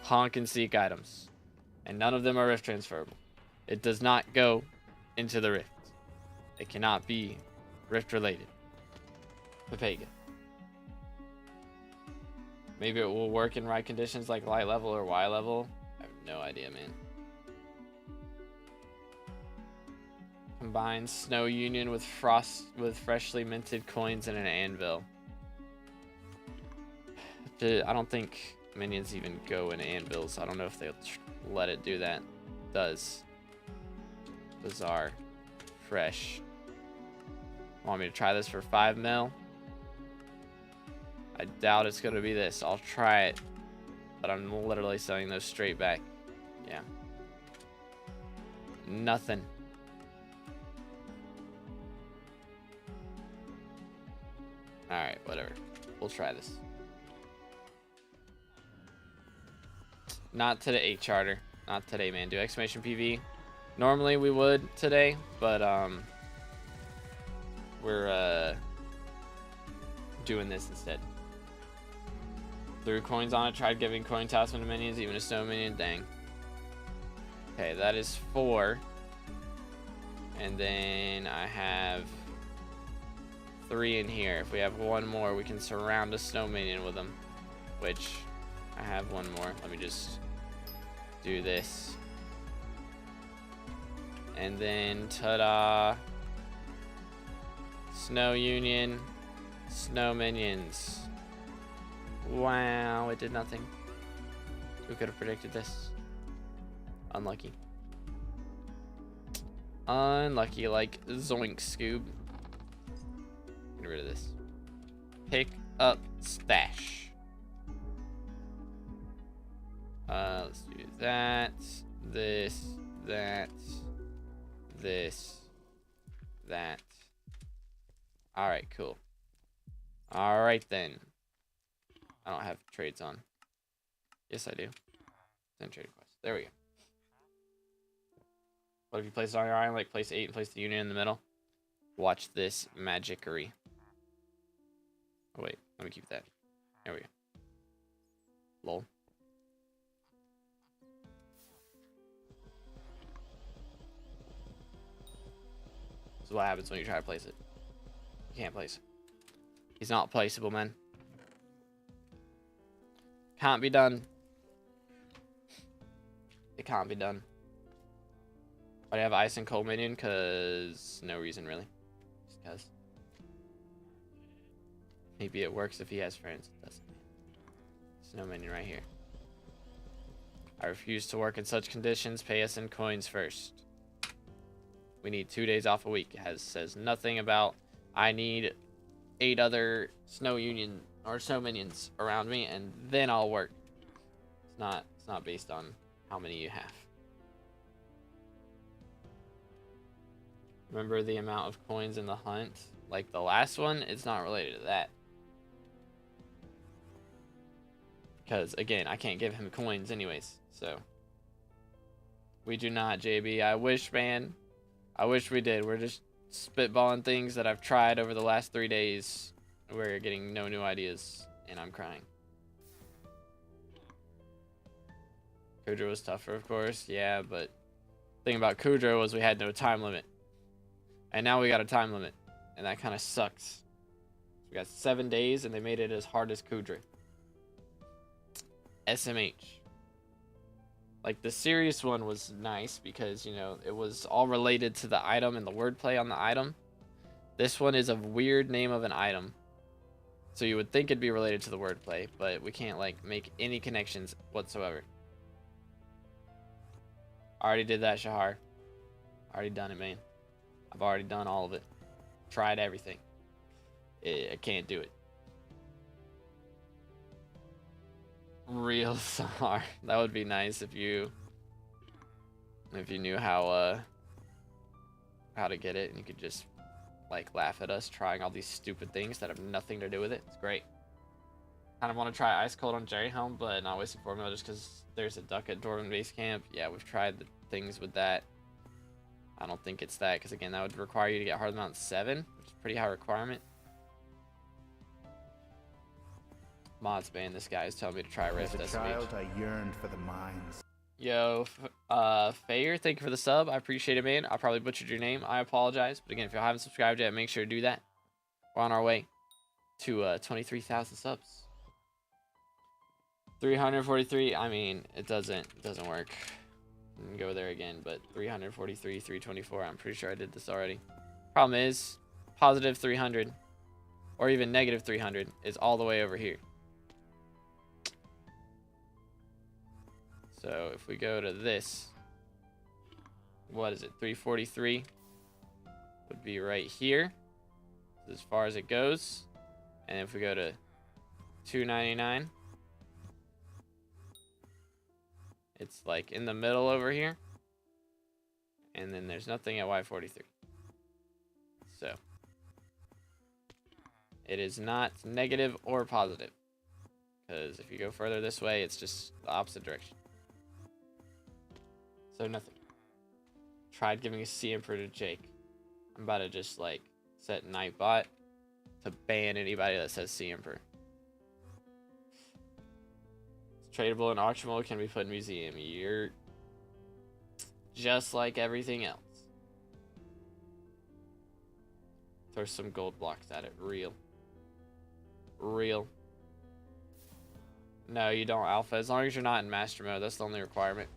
honk and seek items, and none of them are Rift transferable. It does not go into the Rift. It cannot be Rift related. Papega. Maybe it will work in right conditions like light level or Y level. I have no idea, man. Combine Snow Union with freshly minted coins and an anvil. I don't think minions even go in anvils. I don't know if they'll let it do that. It does. Bizarre. Fresh. Want me to try this for 5 mil? I doubt it's going to be this. I'll try it. But I'm literally selling those straight back. Yeah. Nothing. Alright, whatever. We'll try this. Not today, Charter. Not today, man. Do exclamation PV. Normally we would today, but we're doing this instead. Threw coins on it, tried giving coin toss to minions, even a snow minion. Dang. Okay, that is 4. And then I have 3 in here. If we have 1 more, we can surround a snow minion with them. Which, I have 1 more. Let me just do this. And then, ta-da. Snow Union. Snow minions. Wow, it did nothing. Who could have predicted this? Unlucky. Unlucky, like Zoink Scoob. Get rid of this. Pick up stash. Let's do that. This, that, this, that. Alright, cool. Alright then. I don't have trades on. Yes, I do. Send trade request. There we go. What if you place it on your island, like place 8 and place the union in the middle? Watch this magickery. Oh, wait. Let me keep that. There we go. Lol. This is what happens when you try to place it. You can't place it. He's not placeable, man. Can't be done. It can't be done. Why do I have ice and cold minion? Because no reason, really. Just cause. Maybe it works if he has friends. It doesn't. Snow minion right here. I refuse to work in such conditions. Pay us in coins first. We need 2 days off a week. It says nothing about I need 8 other snow union or snow minions around me and then I'll work. It's not based on how many you have. Remember the amount of coins in the hunt? Like the last one, it's not related to that. Because again, I can't give him coins anyways. So we do not, JB. I wish, man. I wish we did. We're just spitballing things that I've tried over the last 3 days. We're getting no new ideas, and I'm crying. Kudra was tougher, of course. Yeah, but the thing about Kudra was we had no time limit. And now we got a time limit, and that kind of sucks. We got 7 days, and they made it as hard as Kudra. SMH. Like, the serious one was nice because, you know, it was all related to the item and the wordplay on the item. This one is a weird name of an item. So you would think it'd be related to the wordplay, but we can't, like, make any connections whatsoever. Already did that, Shahar. Already done it, man. I've already done all of it. Tried everything. I can't do it. Real Sahar. That would be nice if you knew how to get it and you could just like laugh at us trying all these stupid things that have nothing to do with it. It's great. Kind of want to try Ice Cold on Jerry Helm, but not wasting formula just because there's a duck at Dwarven Base Camp. Yeah, we've tried the things with that. I don't think it's that because again that would require you to get Hard Mount 7, which is a pretty high requirement. Mods ban, this guy is telling me to try Rift. As a child, I yearned for the mines. Yo, Fayer, thank you for the sub. I appreciate it, man. I probably butchered your name. I apologize. But again, if you haven't subscribed yet, make sure to do that. We're on our way to 23,000 subs. 343. I mean, it doesn't work. I can go there again, but 343, 324. I'm pretty sure I did this already. Problem is, positive 300 or even negative 300 is all the way over here. So if we go to this, what is it? 343 would be right here, as far as it goes. And if we go to 299, it's like in the middle over here. And then there's nothing at Y43. So it is not negative or positive. Because if you go further this way, it's just the opposite direction. So nothing. Tried giving a C Emperor to Jake. I'm about to just like set Nightbot to ban anybody that says C Emperor. It's tradable and auctionable, can be put in museum. You're just like everything else. Throw some gold blocks at it. Real. No, you don't, Alpha. As long as you're not in master mode, that's the only requirement.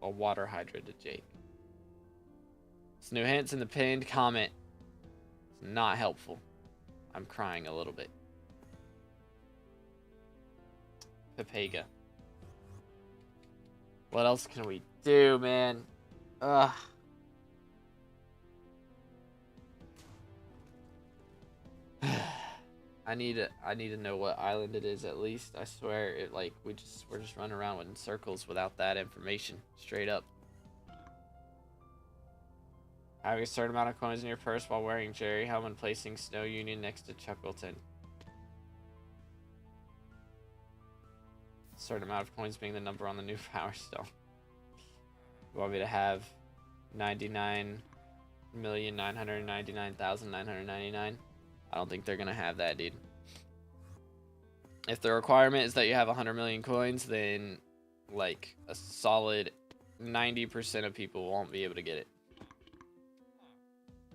A water hydra to Jake. Some new hints in the pinned comment. It's not helpful. I'm crying a little bit. Pepega. What else can we do, man? Ugh. I need to know what island it is at least. I swear it like we're just running around in circles without that information. Straight up. Having a certain amount of coins in your purse while wearing Jerry Helm and placing Snow Union next to Chuckleton. Certain amount of coins being the number on the new Power Stone. You want me to have 99,999,999? I don't think they're gonna have that, dude. If the requirement is that you have 100 million coins, then like a solid 90% of people won't be able to get it.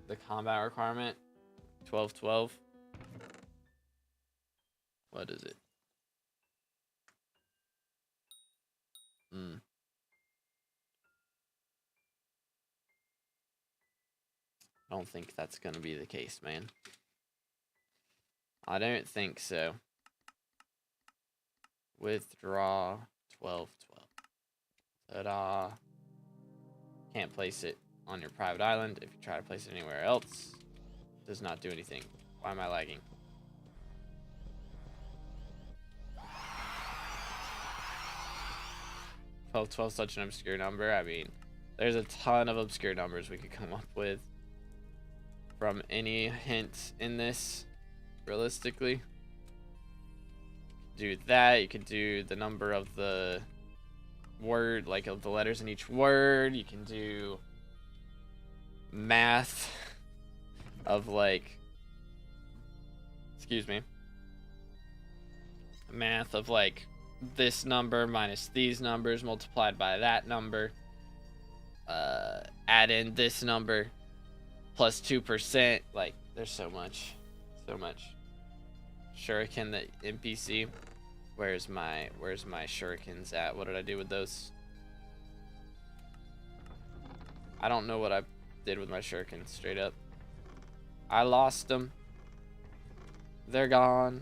The combat requirement, 1212. What is it? I don't think that's going to be the case, man. I don't think so. Withdraw 12, 12. Ta-da. Can't place it on your private island. If you try to place it anywhere else, it does not do anything. Why am I lagging? $12, such an obscure number. I mean, there's a ton of obscure numbers we could come up with from any hint in this, realistically. Do that. You could do the number of the word, like of the letters in each word. You can do math of like, excuse me, math of like this number minus these numbers multiplied by that number, add in this number plus 2%. Like, there's so much. Shuriken, the NPC. Where's my shurikens at? What did I do with those? I don't know what I did with my shurikens, straight up. I lost them. They're gone.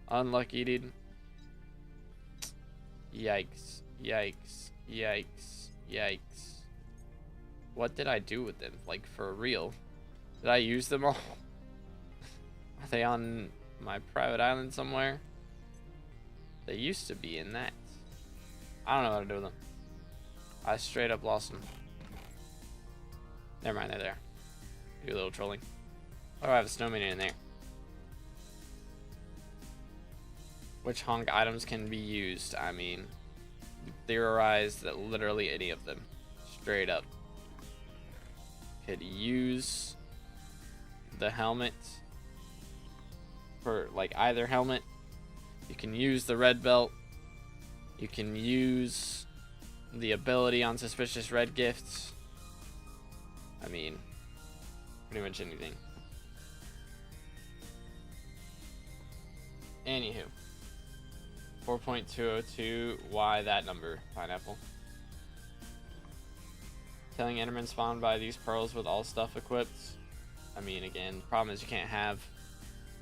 Unlucky, dude. Yikes. Yikes. Yikes. Yikes. What did I do with them? Like, for real? Did I use them all? Are they on my private island somewhere? They used to be in that. I don't know how to do with them. I straight up lost them. Never mind, they're there. Do a little trolling. Oh, I have a snowman in there. Which honk items can be used? I mean, theorized that literally any of them. Straight up. Could use the helmet for like either helmet. You can use the red belt. You can use the ability on suspicious red gifts. I mean, pretty much anything. Anywho. 4.202, why that number, Pineapple? Telling Enderman spawn by these pearls with all stuff equipped. I mean, again, the problem is you can't have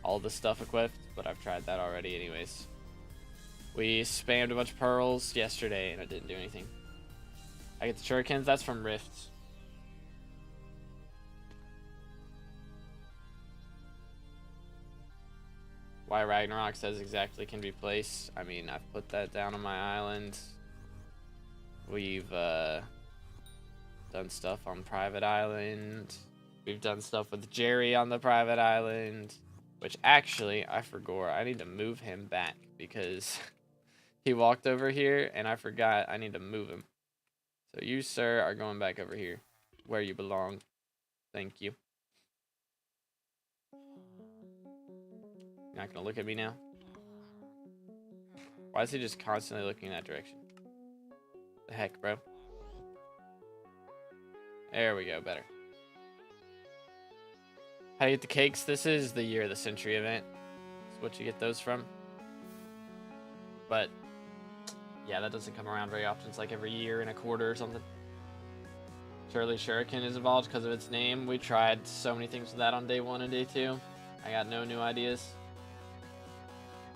all the stuff equipped, but I've tried that already anyways. We spammed a bunch of pearls yesterday and it didn't do anything. I get the shurikens, that's from Rifts. Why Ragnarok says exactly can be placed. I mean, I've put that down on my island. We've done stuff on private island. We've done stuff with Jerry on the private island. Which actually, I forgot. I need to move him back because he walked over here and I forgot I need to move him. So you, sir, are going back over here where you belong. Thank you. You're not gonna look at me now? Why is he just constantly looking in that direction? The heck, bro? There we go, better. How do you get the cakes? This is the Year of the Century event. That's what you get those from. But, yeah, that doesn't come around very often. It's like every year and a quarter or something. Surely Shuriken is evolved because of its name. We tried so many things with that on day 1 and day 2. I got no new ideas.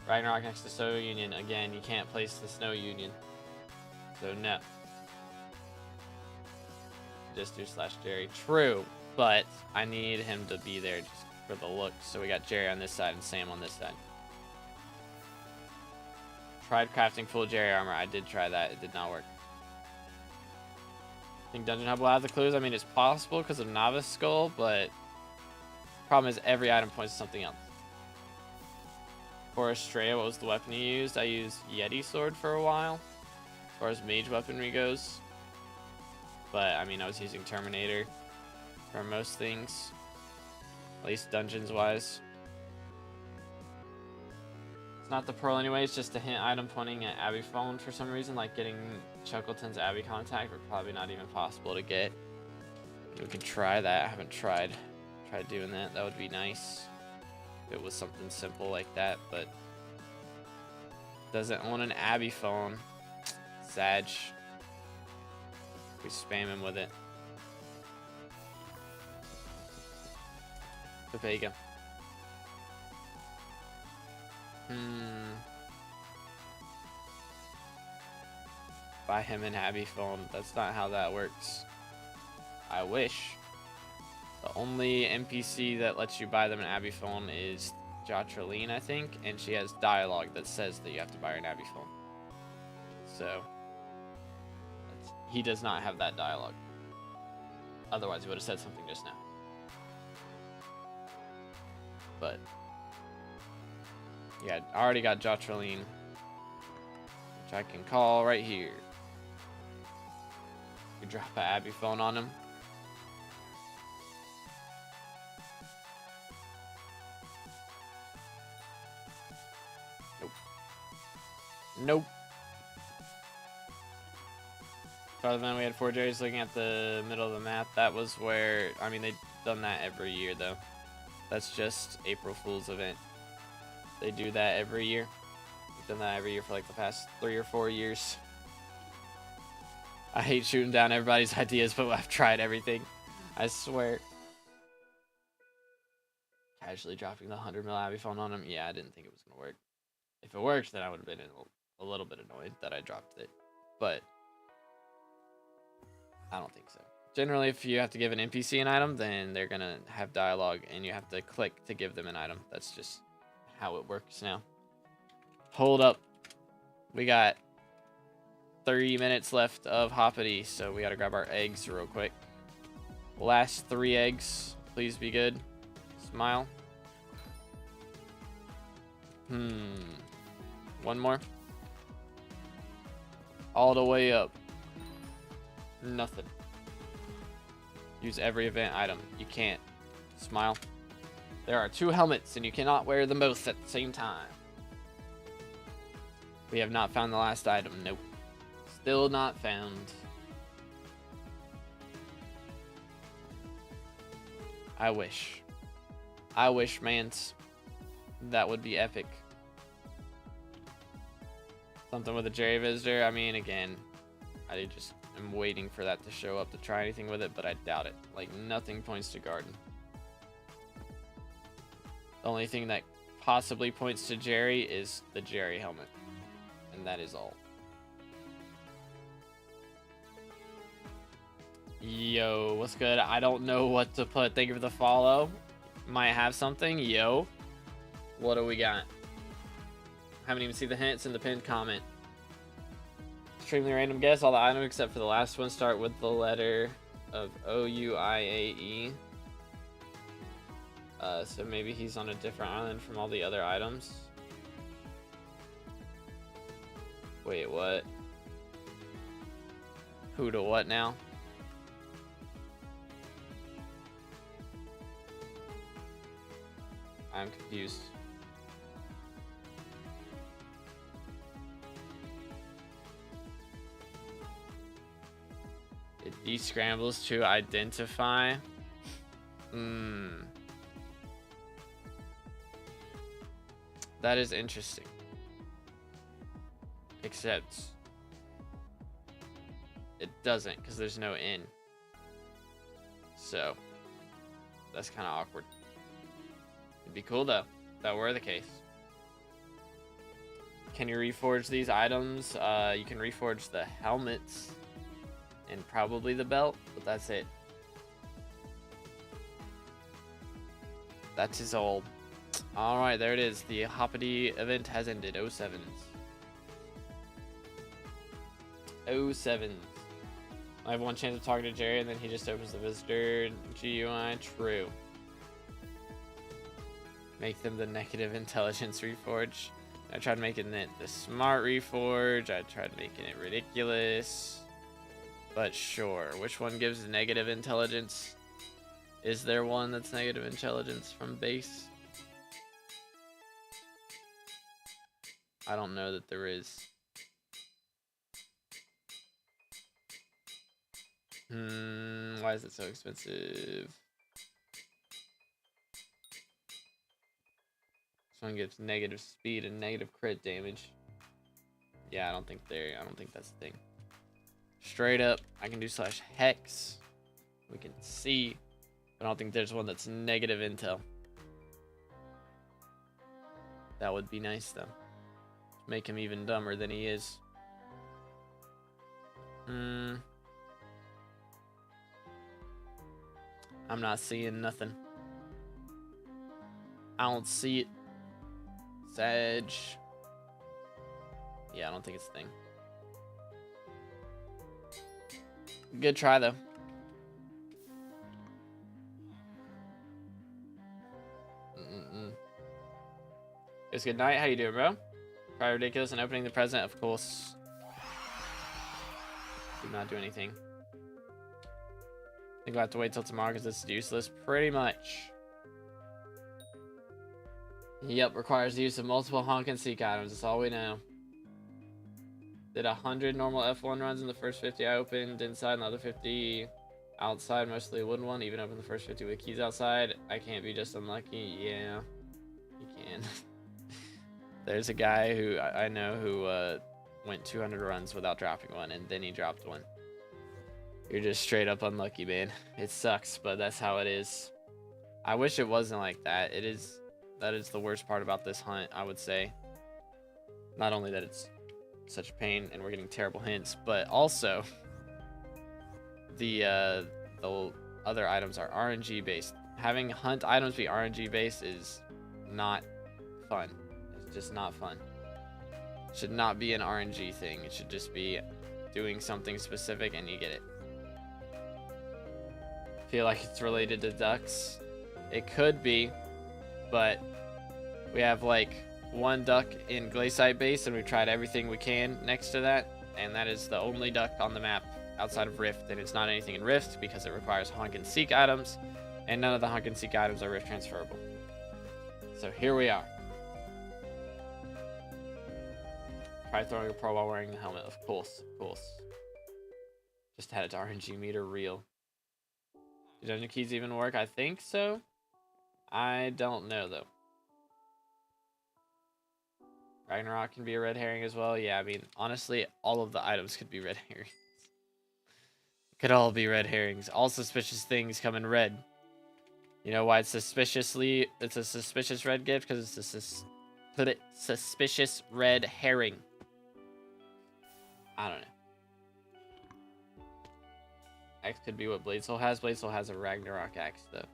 Ragnarok next to Snow Union. Again, you can't place the Snow Union. So, no. Just do /Jerry. True, but I need him to be there just for the look. So we got Jerry on this side and Sam on this side. Tried crafting full Jerry armor. I did try that. It did not work. I think Dungeon Hub will have the clues. I mean, it's possible because of Novice Skull, but problem is every item points to something else. For Estrella, what was the weapon you used? I used Yeti Sword for a while, as far as mage weaponry goes. But, I mean, I was using Terminator for most things, at least dungeons-wise. It's not the pearl anyway, it's just a hint item pointing at Abbey phone for some reason, like getting Chuckleton's Abbey contact, but probably not even possible to get. We could try that. I haven't tried doing that. That would be nice if it was something simple like that, but doesn't own an Abbey phone. Sag. We spam him with it. Topeka. Buy him an Abby phone. That's not how that works. I wish. The only NPC that lets you buy them an Abby phone is Jotraline, I think, and she has dialogue that says that you have to buy her an Abby phone. So, he does not have that dialogue. Otherwise, he would have said something just now. But, yeah, I already got Jotraline, which I can call right here. You drop an Abby phone on him. Nope. Other than we had 4 Jerrys looking at the middle of the map. That was where, I mean, they've done that every year, though. That's just April Fool's event. They do that every year. They've done that every year for like the past 3 or 4 years. I hate shooting down everybody's ideas, but I've tried everything. I swear. Casually dropping the 100 mil Abby phone on him. Yeah, I didn't think it was going to work. If it worked, then I would have been a little bit annoyed that I dropped it. But I don't think so. Generally, if you have to give an NPC an item, then they're going to have dialogue, and you have to click to give them an item. That's just how it works now. Hold up. We got 30 minutes left of Hoppity, so we got to grab our eggs real quick. Last 3 eggs. Please be good. Smile. One more. All the way up. Nothing. Use every event item. You can't. Smile. There are 2 helmets, and you cannot wear them both at the same time. We have not found the last item. Nope. Still not found. I wish. I wish, mans. That would be epic. Something with a Jerry visitor. I mean, again, I just am waiting for that to show up to try anything with it, but I doubt it. Like, nothing points to Garden. The only thing that possibly points to Jerry is the Jerry helmet. And that is all. Yo, what's good? I don't know what to put. Thank you for the follow. Might have something. Yo. What do we got? Haven't even seen the hints in the pinned comment. Extremely random guess. All the items except for the last one start with the letter of OUIAE. So maybe he's on a different island from all the other items. Wait, what? Who to what now? I'm confused. It descrambles to identify. That is interesting. Except it doesn't, because there's no in. So that's kind of awkward. It'd be cool though, if that were the case. Can you reforge these items? You can reforge the helmets and probably the belt, but that's it. That is all. Alright, there it is. The Hoppity event has ended. 07s. 07s. I have one chance of talking to Jerry, and then he just opens the visitor GUI. True. Make them the negative intelligence reforge. I tried making it the smart reforge. I tried making it ridiculous. But sure. Which one gives negative intelligence? Is there one that's negative intelligence from base? I don't know that there is. Why is it so expensive? This one gives negative speed and negative crit damage. Yeah, I don't think that's the thing. Straight up, I can do /hex. We can see. I don't think there's one that's negative intel. That would be nice, though. Make him even dumber than he is. I'm not seeing nothing. I don't see it. Sag. Yeah, I don't think it's a thing. Good try, though. It's good night. How you doing, bro? Probably ridiculous and opening the present, of course. Did not do anything. I think we'll have to wait till tomorrow because this is useless. Pretty much. Yep, requires the use of multiple honk and seek items. That's all we know. Did 100 normal F1 runs in the first 50 I opened inside, and the other 50 outside, mostly a wooden one. Even opened the first 50 with keys outside. I can't be just unlucky. Yeah, you can. There's a guy who I know who went 200 runs without dropping one, and then he dropped one. You're just straight up unlucky, man. It sucks, but that's how it is. I wish it wasn't like that. That is the worst part about this hunt, I would say. Not only that it's such a pain and we're getting terrible hints, but also the other items are RNG based. Having hunt items be RNG based is not fun. It's just not fun. It should not be an RNG thing. It should just be doing something specific and you get it. Feel like it's related to ducks. It could be, but we have like one duck in glaciite base and we've tried everything we can next to that, and that is the only duck on the map outside of Rift, and it's not anything in Rift because it requires honk and seek items, and none of the honk and seek items are Rift transferable. So here we are. Try throwing a pro while wearing the helmet. Of course, of course. Just had its RNG meter real. Do dungeon keys even work? I think so. I don't know though. Ragnarok can be a red herring as well. Yeah, I mean, honestly, all of the items could be red herrings. Could all be red herrings. All suspicious things come in red. You know why it's a suspicious red gift? Because it's a suspicious red herring. I don't know. Axe could be what Bladesoul has. Bladesoul has a Ragnarok axe, though.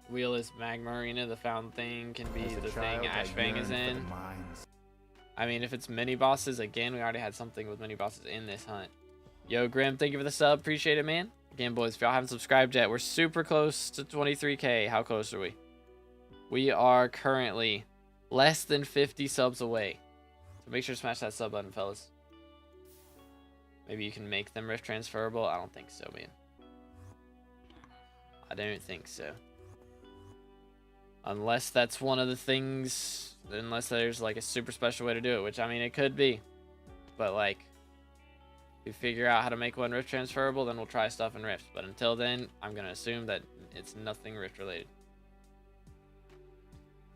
Wheel is Magma Arena. The found thing can be the thing Ashfang is in. I mean, if it's mini bosses, again, we already had something with mini bosses in this hunt. Yo, Grim, thank you for the sub. Appreciate it, man. Again, boys, if y'all haven't subscribed yet, we're super close to 23K. How close are we? We are currently less than 50 subs away. So make sure to smash that sub button, fellas. Maybe you can make them Rift transferable. I don't think so, man. I don't think so. Unless that's one of the things, unless there's like a super special way to do it, which I mean, it could be. But like, if we figure out how to make one Rift transferable, then we'll try stuff in Rift. But until then, I'm going to assume that it's nothing Rift related.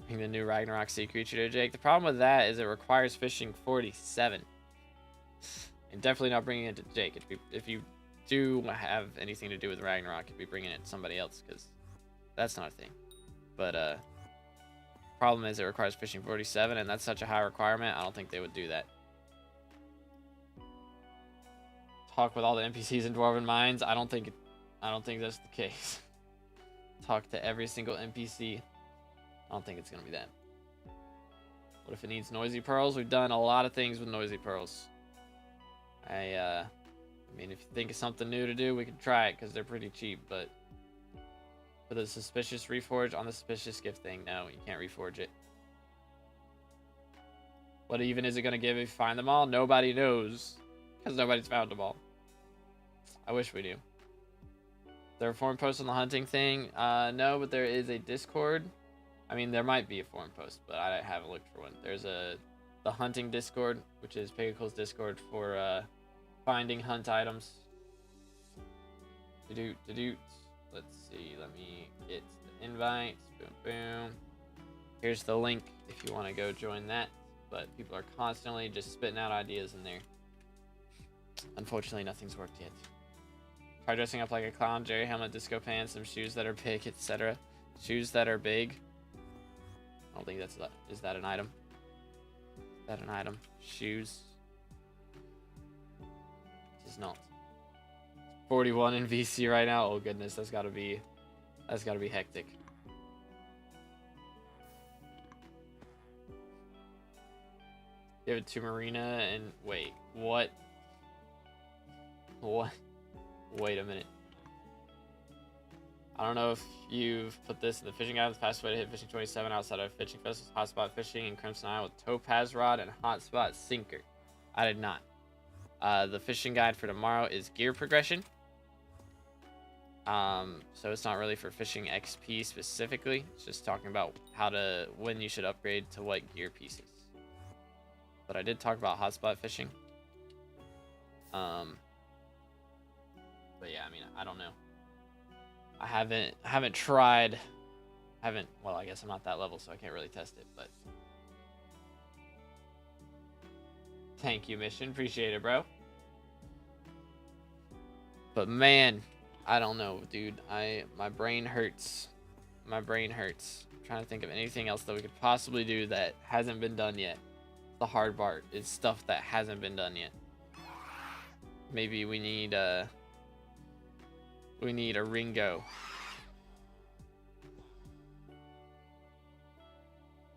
Bring the new Ragnarok sea creature to Jake. The problem with that is it requires fishing 47. And definitely not bringing it to Jake. If you do have anything to do with Ragnarok, you'd be bringing it to somebody else, because that's not a thing. But problem is it requires fishing 47, and that's such a high requirement. I don't think they would do that. Talk with all the NPCs in Dwarven Mines. I don't think that's the case. Talk to every single NPC. I don't think it's gonna be that. What if it needs noisy pearls? We've done a lot of things with noisy pearls. I mean, if you think of something new to do, we can try it because they're pretty cheap, but for the suspicious reforge on the suspicious gift thing, no, you can't reforge it. What even is it going to give if you find them all? Nobody knows, because nobody's found them all. I wish we knew. There a forum post on the hunting thing? No, but there is a Discord. I mean, there might be a forum post, but I haven't looked for one. There's the hunting Discord, which is Pegacle's Discord for finding hunt items. Let's see, let me get the invites. Boom, boom. Here's the link if you want to go join that. But people are constantly just spitting out ideas in there. Unfortunately, nothing's worked yet. Try dressing up like a clown, Jerry helmet, disco pants, some shoes that are big, etc. Shoes that are big. I don't think that's is that an item? Is that an item? Shoes. It is not. 41 in VC right now. Oh goodness, that's gotta be hectic. Give it to Marina and wait, what? What? Wait a minute. I don't know if you've put this in the fishing guide. The fastest way to hit fishing 27 outside of fishing festivals, hotspot fishing in Crimson Isle with topaz rod and hotspot sinker. I did not. The fishing guide for tomorrow is gear progression. So it's not really for fishing XP specifically. It's just talking about when you should upgrade to what gear pieces. But I did talk about hotspot fishing. But yeah, I mean, I don't know. I haven't tried. Well, I guess I'm not that level, so I can't really test it, but thank you, Mission. Appreciate it, bro. But man, I don't know, dude. My brain hurts. My brain hurts. I'm trying to think of anything else that we could possibly do that hasn't been done yet. The hard part is stuff that hasn't been done yet. Maybe we need a Ringo.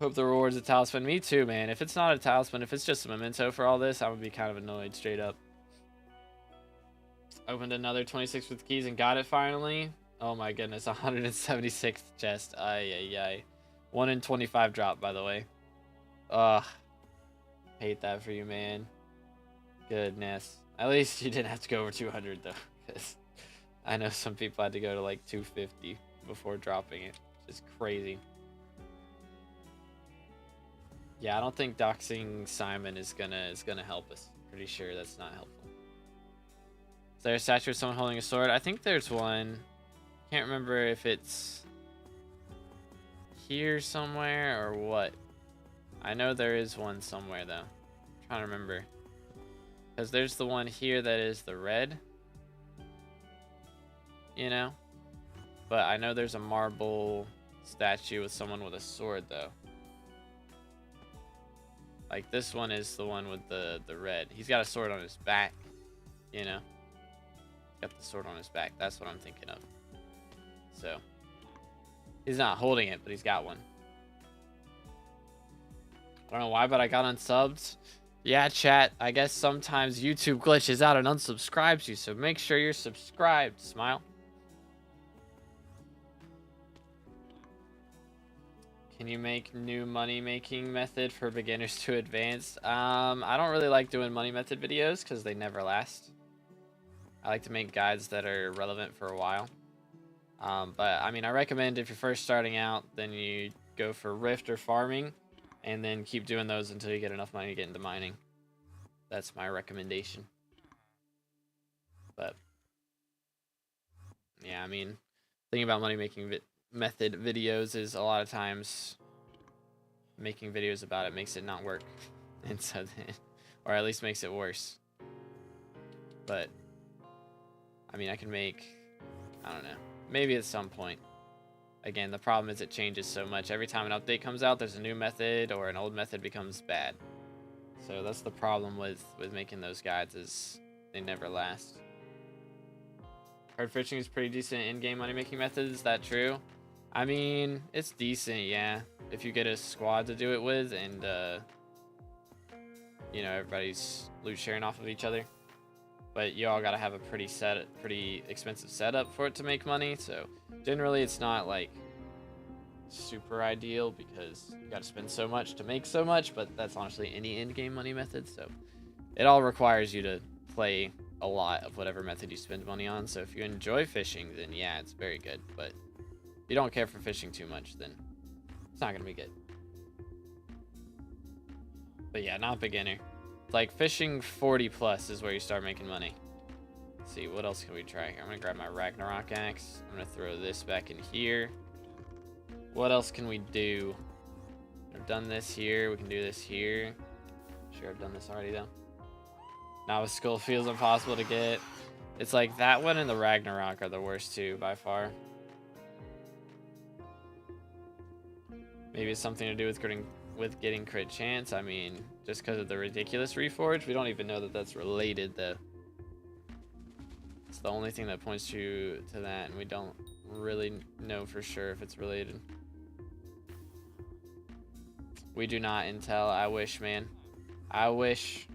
Hope the reward's a talisman. Me too, man. If it's not a talisman, if it's just a memento for all this, I would be kind of annoyed straight up. Opened another 26 with keys and got it finally. Oh my goodness, 176th chest. Ay. 1 in 25 drop, by the way. Ugh. Hate that for you, man. Goodness. At least you didn't have to go over 200 though, because I know some people had to go to like 250 before dropping it. It's crazy. Yeah, I don't think doxing Simon is gonna help us. Pretty sure that's not helpful. Is there a statue of someone holding a sword? I think there's one. Can't remember if it's here somewhere or what. I know there is one somewhere though. I'm trying to remember. Because there's the one here that is the red. You know? But I know there's a marble statue with someone with a sword though. Like this one is the one with the red. He's got a sword on his back. You know? Got the sword on his back. That's what I'm thinking of. So. He's not holding it, but he's got one. I don't know why, but I got unsubbed. Yeah, chat. I guess sometimes YouTube glitches out and unsubscribes you, so make sure you're subscribed. Smile. Can you make new money making method for beginners to advanced? I don't really like doing money method videos because they never last. I like to make guides that are relevant for a while. But I mean, I recommend if you're first starting out, then you go for rift or farming, and then keep doing those until you get enough money to get into mining. That's my recommendation. But yeah, I mean, thing about money making method videos is a lot of times making videos about it makes it not work, and so or at least makes it worse. But I mean, I can make, I don't know, maybe at some point. Again, the problem is it changes so much. Every time an update comes out, there's a new method or an old method becomes bad. So that's the problem with making those guides, is they never last. Hard fishing is pretty decent in-game money-making method. Is that true? I mean, it's decent, yeah. If you get a squad to do it with and, you know, everybody's loot sharing off of each other. But you all gotta have a pretty expensive setup for it to make money. So generally it's not like super ideal because you gotta spend so much to make so much, but that's honestly any in-game money method. So it all requires you to play a lot of whatever method you spend money on. So if you enjoy fishing, then yeah, it's very good. But if you don't care for fishing too much, then it's not gonna be good. But yeah, not beginner. Like fishing 40 plus is where you start making money. Let's see, what else can we try here? I'm gonna grab my Ragnarok axe. I'm gonna throw this back in here. What else can we do? I've done this here. We can do this here. Sure, I've done this already though. Novice Skull feels impossible to get. It's like that one and the Ragnarok are the worst two by far. Maybe it's something to do with getting crit chance. I mean, just because of the ridiculous reforge, we don't even know that that's related though. It's the only thing that points to that, and we don't really know for sure if it's related. We do not intel. I wish, man. I wish.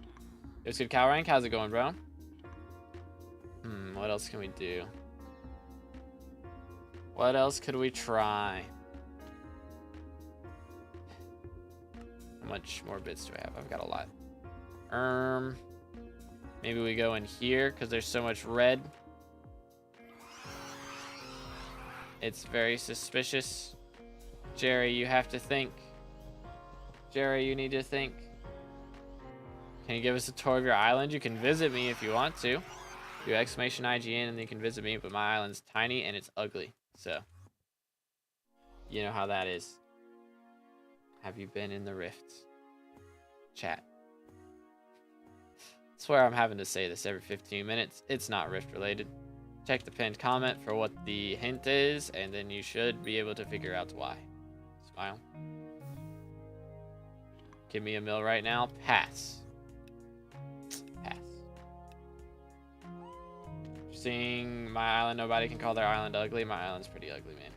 It was good, Cow Rank. How's it going, bro? What else can we do? What else could we try? How much more bits do I have? I've got a lot. Maybe we go in here because there's so much red. It's very suspicious. Jerry, you have to think. Jerry, you need to think. Can you give us a tour of your island? You can visit me if you want to. Do exclamation IGN and then you can visit me, but my island's tiny and it's ugly. So, you know how that is. Have you been in the rift? Chat. I swear I'm having to say this every 15 minutes. It's not rift related. Check the pinned comment for what the hint is, and then you should be able to figure out why. Smile. Give me a mill right now. Pass. Pass. Seeing my island, nobody can call their island ugly. My island's pretty ugly, man.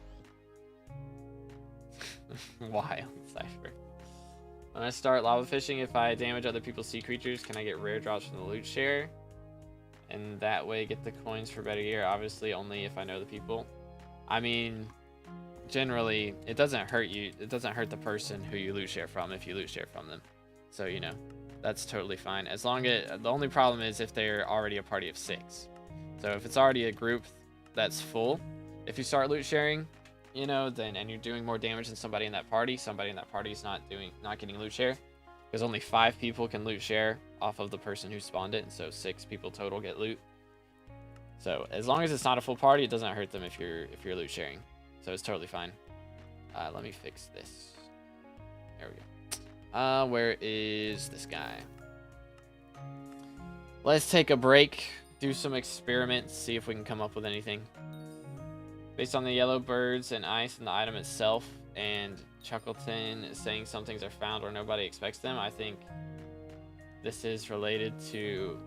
Wild cipher. When I start lava fishing, if I damage other people's sea creatures, can I get rare drops from the loot share? And that way get the coins for better gear? Obviously, only if I know the people. I mean, generally, it doesn't hurt you. It doesn't hurt the person who you loot share from if you loot share from them. So, you know, that's totally fine. As long as the only problem is if they're already a party of 6. So if it's already a group that's full, if you start loot sharing, you know, then and you're doing more damage than somebody in that party is not getting loot share, because only 5 people can loot share off of the person who spawned it, and so 6 people total get loot. So as long as it's not a full party, it doesn't hurt them if you're loot sharing. So it's totally fine. Let me fix this. There we go. Where is this guy? Let's take a break, do some experiments, see if we can come up with anything. Based on the yellow birds and ice and the item itself, and Chuckleton saying some things are found where nobody expects them, I think this is related to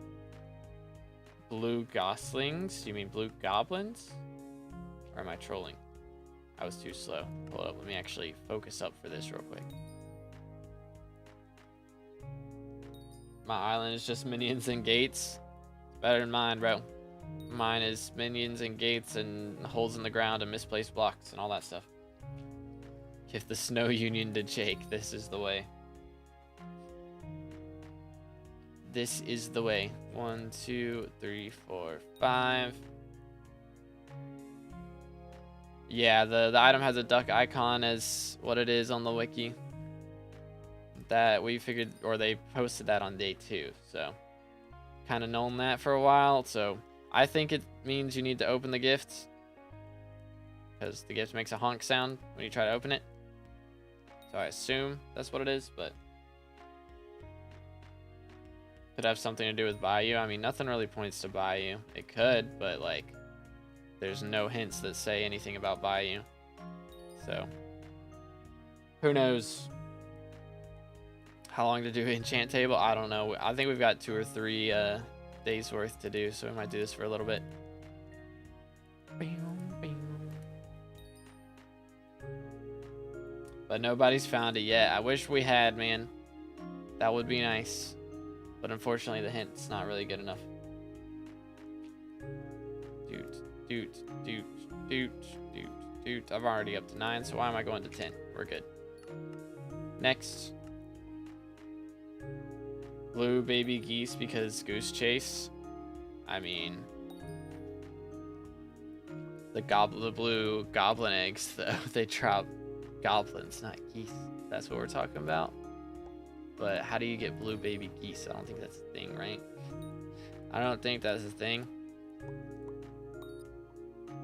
blue goslings. You mean blue goblins? Or am I trolling? I was too slow. Hold up, let me actually focus up for this real quick. My island is just minions and gates. It's better than mine, bro. Mine is minions and gates and holes in the ground and misplaced blocks and all that stuff. If the snow union did shake, this is the way. This is the way. 1, 2, 3, 4, 5. Yeah, the item has a duck icon as what it is on the wiki. That we figured, or they posted that on day 2, so kind of known that for a while. So I think it means you need to open the gift, because the gift makes a honk sound when you try to open it. So I assume that's what it is, but could have something to do with Bayou. I mean, nothing really points to Bayou. It could, but like, there's no hints that say anything about Bayou. So who knows how long to do an enchant table? I don't know. I think we've got 2 or 3 days worth to do, so we might do this for a little bit. But nobody's found it yet. I wish we had, man. That would be nice. But unfortunately, the hint's not really good enough. Doot. I'm already up to 9, so why am I going to 10? We're good. Next. Blue baby geese because goose chase. I mean, the blue goblin eggs though, they drop goblins, not geese. That's what we're talking about. But how do you get blue baby geese? I don't think that's a thing, right? I don't think that's a thing.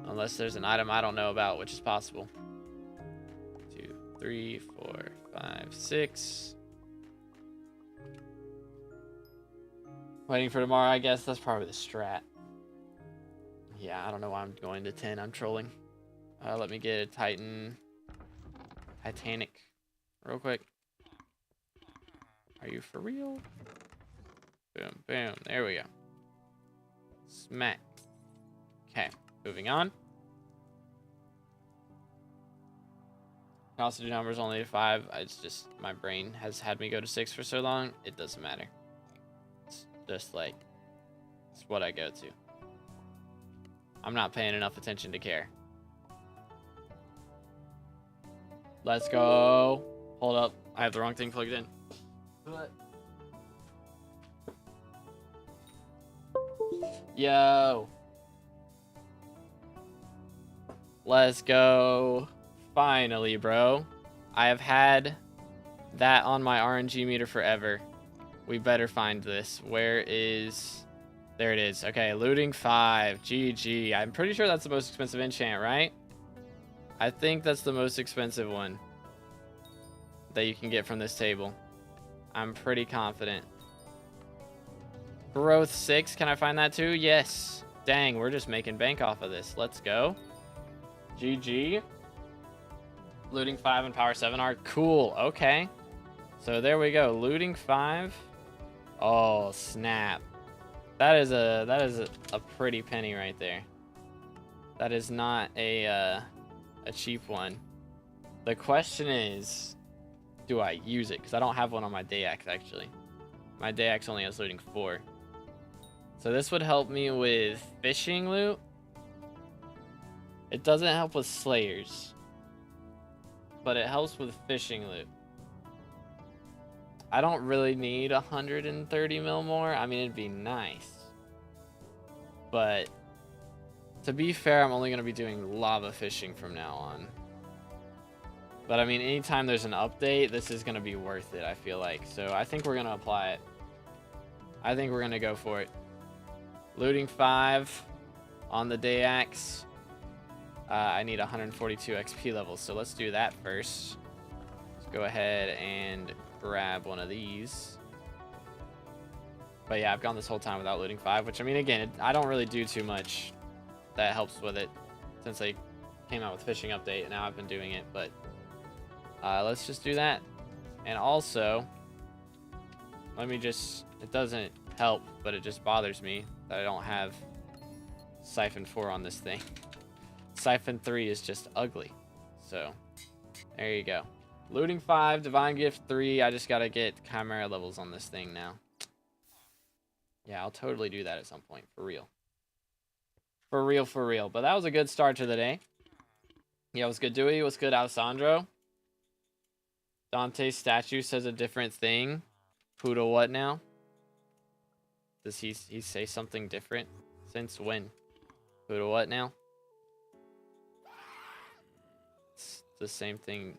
Unless there's an item I don't know about, which is possible. 2, 3, 4, 5, 6. Waiting for tomorrow, I guess. That's probably the strat. Yeah, I don't know why I'm going to 10. I'm trolling. Let me get a Titanic. real quick. Are you for real? Boom, boom. There we go. Smack. Okay, moving on. I can also do numbers only to 5. It's just my brain has had me go to 6 for so long. It doesn't matter. It's just like, it's what I go to. I'm not paying enough attention to care. Let's go. Hold up. I have the wrong thing plugged in. Yo. Let's go. Finally, bro. I have had that on my RNG meter forever. We better find this. Where is... There it is. Okay, looting 5. GG. I'm pretty sure that's the most expensive enchant, right? I think that's the most expensive one that you can get from this table. I'm pretty confident. Growth 6. Can I find that too? Yes. Dang, we're just making bank off of this. Let's go. GG. Looting 5 and power 7 are cool. Okay. So there we go. Looting 5. Oh, snap. That is a pretty penny right there. That is not a cheap one. The question is, do I use it? Because I don't have one on my day axe, actually. My day axe only has looting 4. So this would help me with fishing loot. It doesn't help with slayers, but it helps with fishing loot. I don't really need 130 mil more. I mean, it'd be nice. But to be fair, I'm only going to be doing lava fishing from now on. But I mean, anytime there's an update, this is going to be worth it, I feel like. So I think we're going to apply it. I think we're going to go for it. Looting 5 on the day axe. I need 142 XP levels, so let's do that first. Let's go ahead and grab one of these. But yeah, I've gone this whole time without looting 5, which I mean, again, I don't really do too much that helps with it since they came out with fishing update, and now I've been doing it. But let's just do that. And also, let me just, it doesn't help, but it just bothers me that I don't have Siphon 4 on this thing. Siphon 3 is just ugly. So, there you go. Looting 5, Divine Gift 3. I just gotta get Chimera levels on this thing now. Yeah, I'll totally do that at some point. For real. For real, for real. But that was a good start to the day. Yeah, what's good, Dewey? What's good, Alessandro? Dante's statue says a different thing. Poodle what now? Does he say something different? Since when? Poodle what now? It's the same thing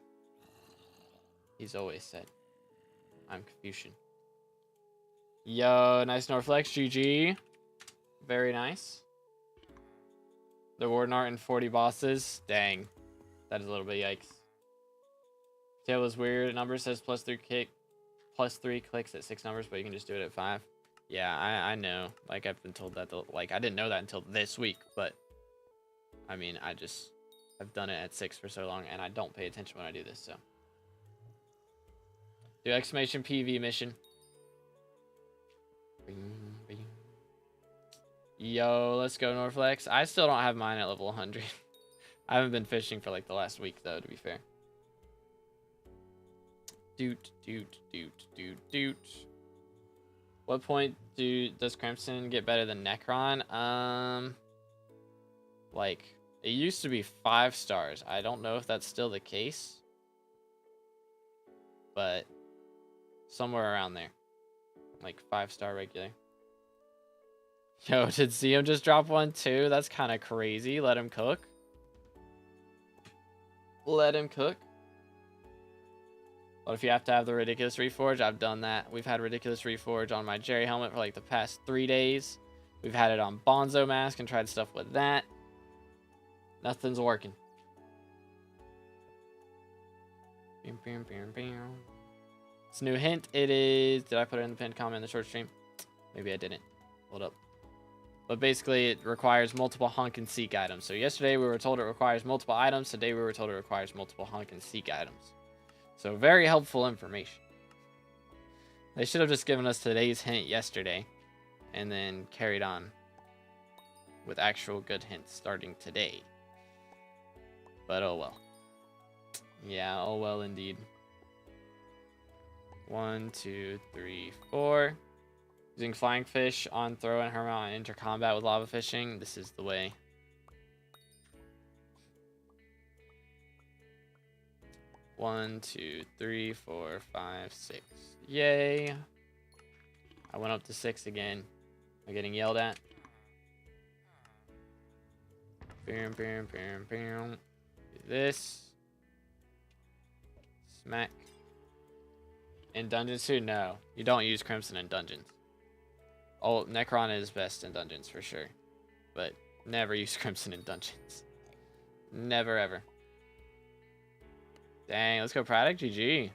he's always said. I'm Confucian. Yo, nice Norflex, GG. Very nice. The Warden art and 40 bosses. Dang. That is a little bit yikes. Tail is weird. Number says +3 kick, +3 clicks at 6 numbers, but you can just do it at 5. Yeah, I know. Like, I've been told that. Like, I didn't know that until this week, but I mean, I've done it at 6 for so long, and I don't pay attention when I do this, so. Do exclamation PV mission. Yo, let's go, Norflex. I still don't have mine at level 100. I haven't been fishing for, like, the last week, though, to be fair. Doot. What point does Crimson get better than Necron? Like, it used to be 5 stars. I don't know if that's still the case, but somewhere around there, like 5-star regular. Yo, did Zium just drop one too? That's kind of crazy. Let him cook. Let him cook. What if you have to have the ridiculous reforge? I've done that. We've had ridiculous reforge on my Jerry helmet for like the past 3 days. We've had it on Bonzo mask and tried stuff with that. Nothing's working. It's a new hint. It is... Did I put it in the pinned comment in the short stream? Maybe I didn't. Hold up. But basically, it requires multiple hunk and seek items. So yesterday we were told it requires multiple items. Today we were told it requires multiple hunk and seek items. So very helpful information. They should have just given us today's hint yesterday and then carried on with actual good hints starting today. But oh well. Yeah, oh well indeed. 1, 2, 3, 4. Using flying fish on throw and hermit on enter combat with lava fishing. This is the way. One, 2, 3, 4, 5, 6. Yay. I went up to 6 again. I'm getting yelled at. Bam, bam, bam, bam. Do this. Smack. In dungeons too? No. You don't use Crimson in dungeons. Oh, Necron is best in dungeons for sure. But never use Crimson in dungeons. Never ever. Dang, let's go Product. GG.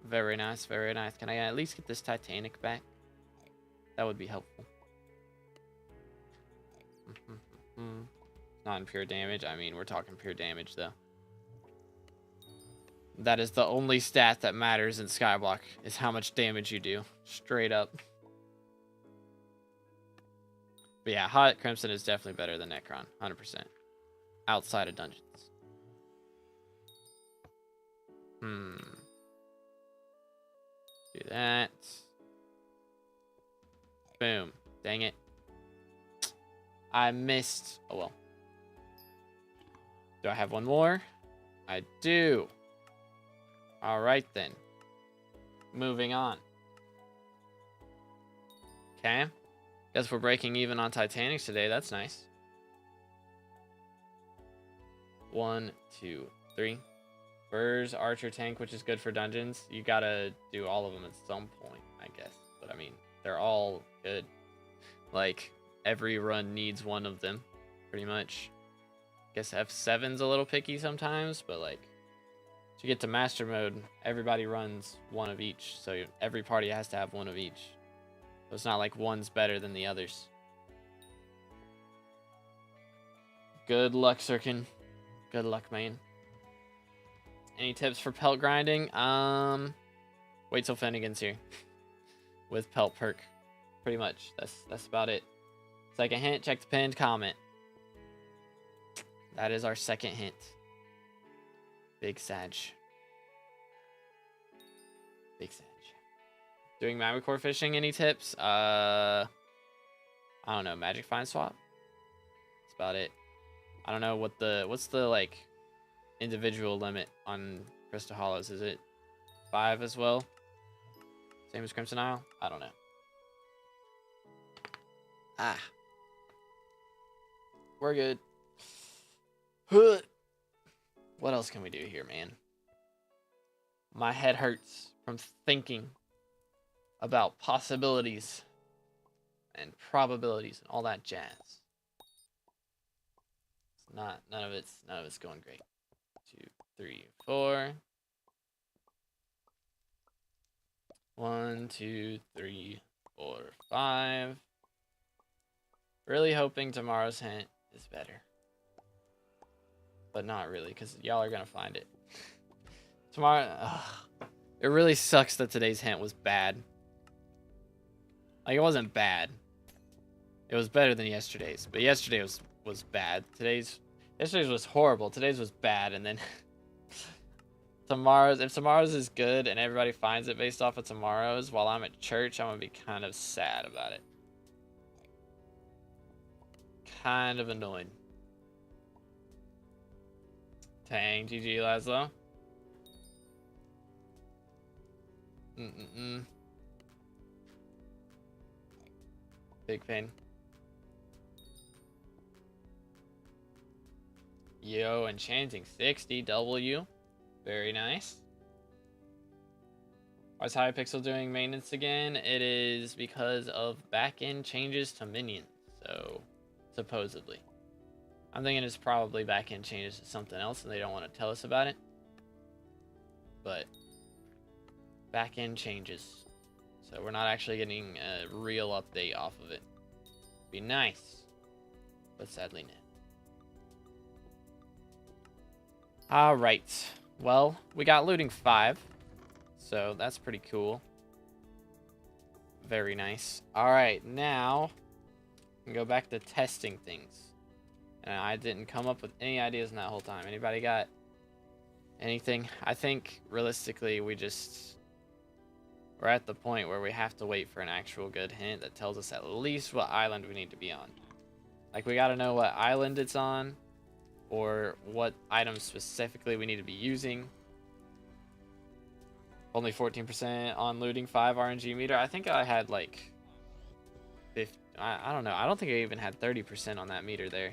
Very nice, very nice. Can I at least get this Titanic back? That would be helpful. Not in pure damage. I mean, we're talking pure damage, though. That is the only stat that matters in SkyBlock, is how much damage you do. Straight up. But yeah, Hot Crimson is definitely better than Necron. 100%. Outside of dungeons. Do that. Boom. Dang it. I missed. Oh well. Do I have one more? I do. Alright then. Moving on. Okay. Guess we're breaking even on Titanics today. That's nice. 1, 2, 3. Furs, Archer Tank, which is good for dungeons. You gotta do all of them at some point, I guess. But I mean, they're all good. Like, every run needs one of them, pretty much. I guess F7's a little picky sometimes, but like, to get to Master Mode, everybody runs one of each. So every party has to have one of each. So it's not like one's better than the others. Good luck, Sirkin. Good luck, man. Any tips for pelt grinding? Wait till Finnegan's here. With pelt perk. Pretty much. That's about it. Second hint, check the pinned comment. That is our second hint. Big Sag. Big Sag. Doing Magic Core fishing, any tips? I don't know, Magic Find Swap? That's about it. I don't know what's the like individual limit on Crystal Hollows. Is it 5 as well? Same as Crimson Isle? I don't know. Ah. We're good. What else can we do here, man? My head hurts from thinking about possibilities and probabilities and all that jazz. It's not none of it's going great. 2, 3, 4. 1, 2, 3, 4, 5. Really hoping tomorrow's hint is better. But not really, because y'all are going to find it. Tomorrow, it really sucks that today's hint was bad. Like, it wasn't bad. It was better than yesterday's, but yesterday was bad. Yesterday's was horrible. Today's was bad, and then if tomorrow's is good and everybody finds it based off of tomorrow's while I'm at church, I'm going to be kind of sad about it. Kind of annoyed. Dang, GG Laszlo. Big pain. Yo, enchanting 60 W. Very nice. Why is Hypixel doing maintenance again? It is because of back-end changes to minions. So, supposedly. I'm thinking it's probably back-end changes to something else and they don't want to tell us about it. But, back-end changes. So we're not actually getting a real update off of it. Be nice. But sadly not. Alright. Well, we got looting 5. So that's pretty cool. Very nice. Alright, now we can go back to testing things. And I didn't come up with any ideas in that whole time. Anybody got anything? I think realistically we're at the point where we have to wait for an actual good hint that tells us at least what island we need to be on. Like, we gotta know what island it's on, or what items specifically we need to be using. Only 14% on looting 5 RNG meter. I think I had like 50, I don't know. I don't think I even had 30% on that meter there.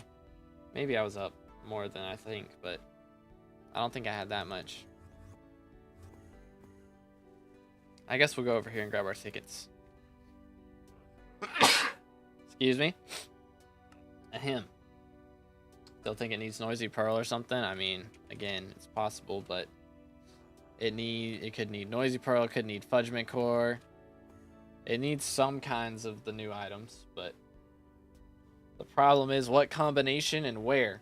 Maybe I was up more than I think, but I don't think I had that much. I guess we'll go over here and grab our tickets. Excuse me. Ahem. Still think it needs noisy pearl or something. I mean, again, it's possible, but it could need noisy pearl, it could need fudgment core. It needs some kinds of the new items, but the problem is what combination and where.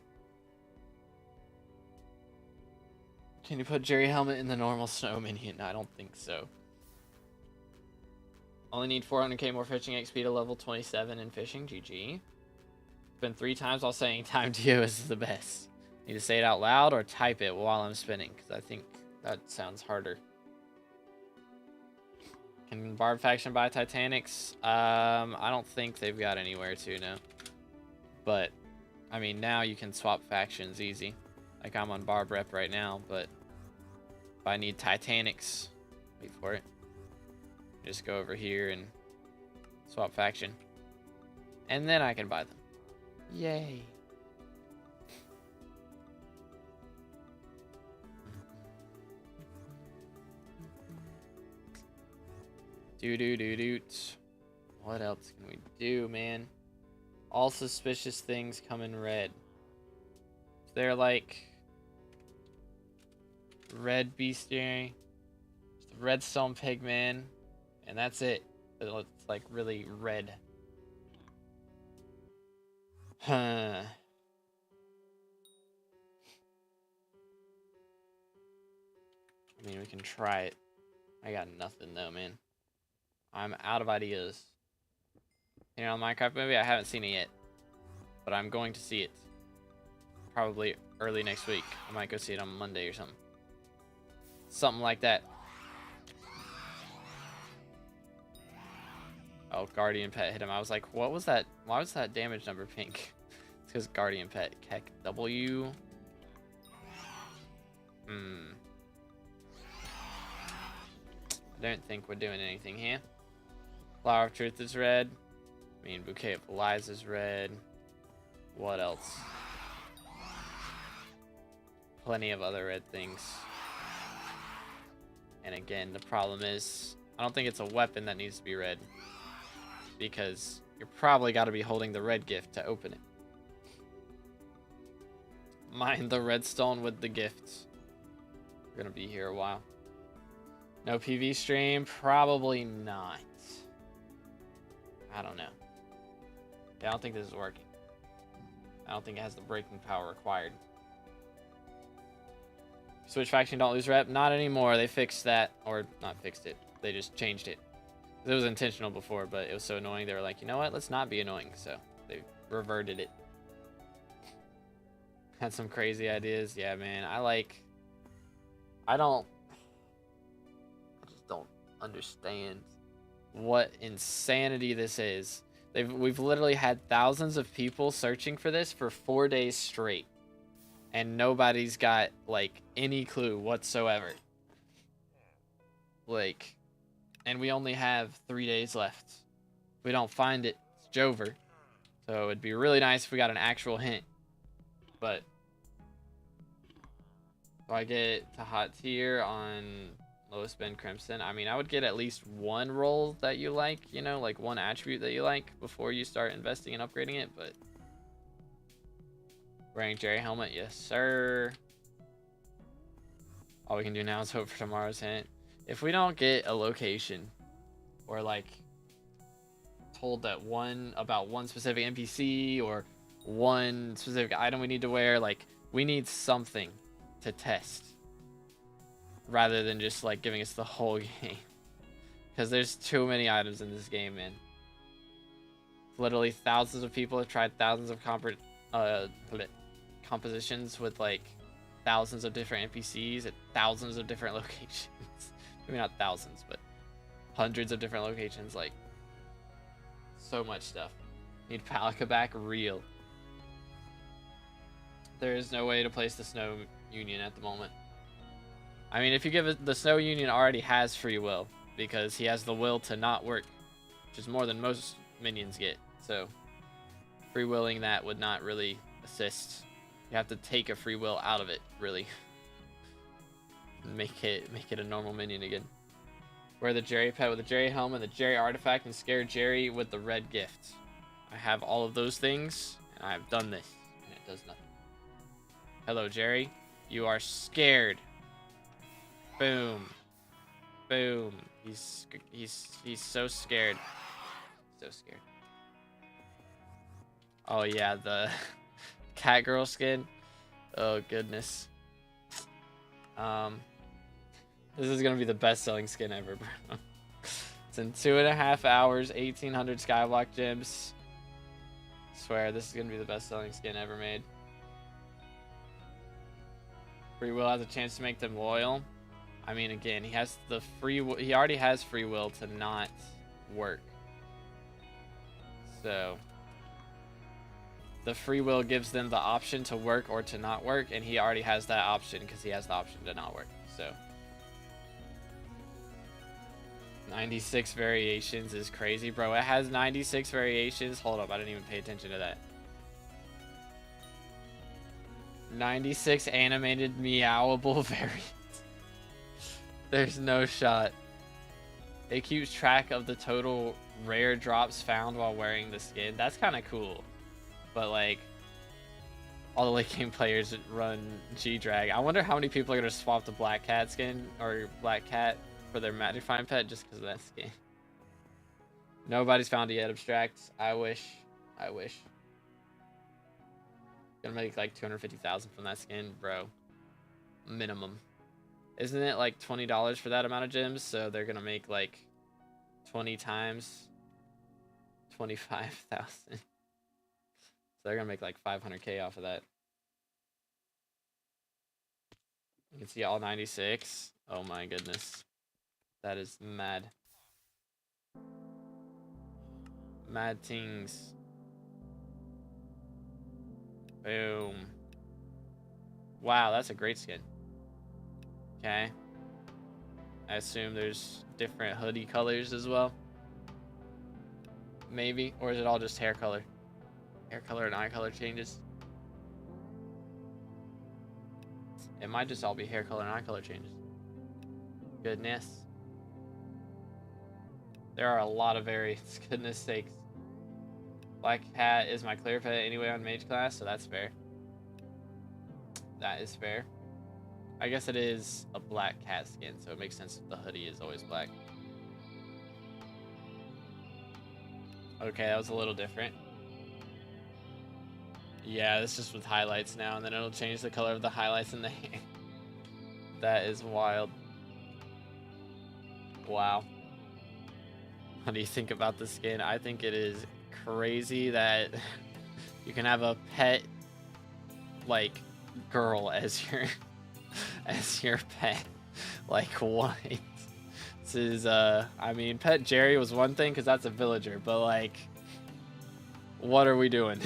Can you put Jerry Helmet in the normal snow minion? I don't think so. Only need 400k more fishing XP to level 27 in fishing. GG. Been 3 times while saying time to you is the best. Need to say it out loud or type it while I'm spinning, because I think that sounds harder. Can Barb Faction buy Titanics? I don't think they've got anywhere to, no. But, I mean, now you can swap factions easy. Like, I'm on Barb Rep right now, but if I need Titanics, wait for it. Just go over here and swap faction. And then I can buy them. Yay. Doot. What else can we do, man? All suspicious things come in red. They're like red bestiary, redstone pigman, and that's it. It's like really red. Huh. I mean, we can try it. I got nothing though, man. I'm out of ideas. You know, Minecraft movie, I haven't seen it yet, but I'm going to see it. Probably early next week. I might go see it on Monday or something. Something like that. Oh, Guardian Pet hit him. I was like, what was that? Why was that damage number pink? It's because Guardian Pet. Keck W. I don't think we're doing anything here. Flower of Truth is red. I mean, Bouquet of Lies is red. What else? Plenty of other red things. And again, the problem is, I don't think it's a weapon that needs to be red, because you're probably got to be holding the red gift to open it. Mine the redstone with the gifts. We're gonna be here a while. No PV stream? Probably not. I don't know. Yeah, I don't think this is working. I don't think it has the breaking power required. Switch faction, don't lose rep. Not anymore. They fixed that. Or not fixed it. They just changed it. It was intentional before, but it was so annoying. They were like, you know what? Let's not be annoying. So they reverted it. Had some crazy ideas. Yeah, man. I just don't understand what insanity this is. We've literally had thousands of people searching for this for 4 days straight. And nobody's got, like, any clue whatsoever. Like, and we only have 3 days left. If we don't find it, it's Jover. So it'd be really nice if we got an actual hint. But if I get to hot tier on lowest spend Crimson, I mean, I would get at least one role that you like, you know, like one attribute that you like before you start investing in upgrading it, but wearing Jerry Helmet, yes sir. All we can do now is hope for tomorrow's hint. If we don't get a location or like told that about one specific NPC or one specific item we need to wear, like we need something to test. rather than just like giving us the whole game. Because there's too many items in this game, man. Literally thousands of people have tried thousands of compositions with like thousands of different NPCs at thousands of different locations. Maybe not thousands, but hundreds of different locations. Like, so much stuff. Need Palika back real. There is no way to place the Snow Union at the moment. I mean, if you give it, the Snow Union already has free will because he has the will to not work, which is more than most minions get. So free willing that would not really assist. You have to take a free will out of it, really. Make it a normal minion again. Wear the Jerry pet with the Jerry helmet, the Jerry artifact, and scare Jerry with the red gift. I have all of those things, and I have done this, and it does nothing. Hello, Jerry. You are scared. Boom. Boom. He's so scared. So scared. Oh yeah, the cat girl skin. Oh goodness. This is gonna be the best selling skin ever, bro. It's in 2.5 hours, 1,800 SkyBlock gems. Swear this is gonna be the best selling skin ever made. Free will has a chance to make them loyal. I mean, again, he has the he already has free will to not work. So the free will gives them the option to work or to not work, and he already has that option because he has the option to not work. So 96 variations is crazy, bro. It has 96 variations. Hold up, I didn't even pay attention to that. 96 animated meowable variants. There's no shot. It keeps track of the total rare drops found while wearing the skin. That's kind of cool. But like, all the late game players run G-Drag. I wonder how many people are going to swap the Black Cat skin or Black Cat for their Magifying pet just because of that skin. Nobody's found it yet, Abstract. I wish. I wish. Gonna make like 250,000 from that skin, bro. Minimum. Isn't it like $20 for that amount of gems? So they're gonna make like 20 times 25,000. So they're gonna make like 500k off of that. You can see all 96. Oh my goodness. That is mad. Mad things. Boom. Wow, that's a great skin. Okay. I assume there's different hoodie colors as well. Maybe. Or is it all just hair color? Hair color and eye color changes. It might just all be hair color and eye color changes. Goodness. There are a lot of variants. Goodness sakes. Black Cat is my clear pet anyway on Mage class, so that's fair. That is fair. I guess it is a Black Cat skin, so it makes sense if the hoodie is always black. Okay, that was a little different. Yeah, this is with highlights now, and then it'll change the color of the highlights in the hair. That is wild. Wow. What do you think about the skin? I think it is crazy that you can have a pet like girl as your pet. Like what? This is I mean, pet Jerry was one thing because that's a villager, but like, what are we doing?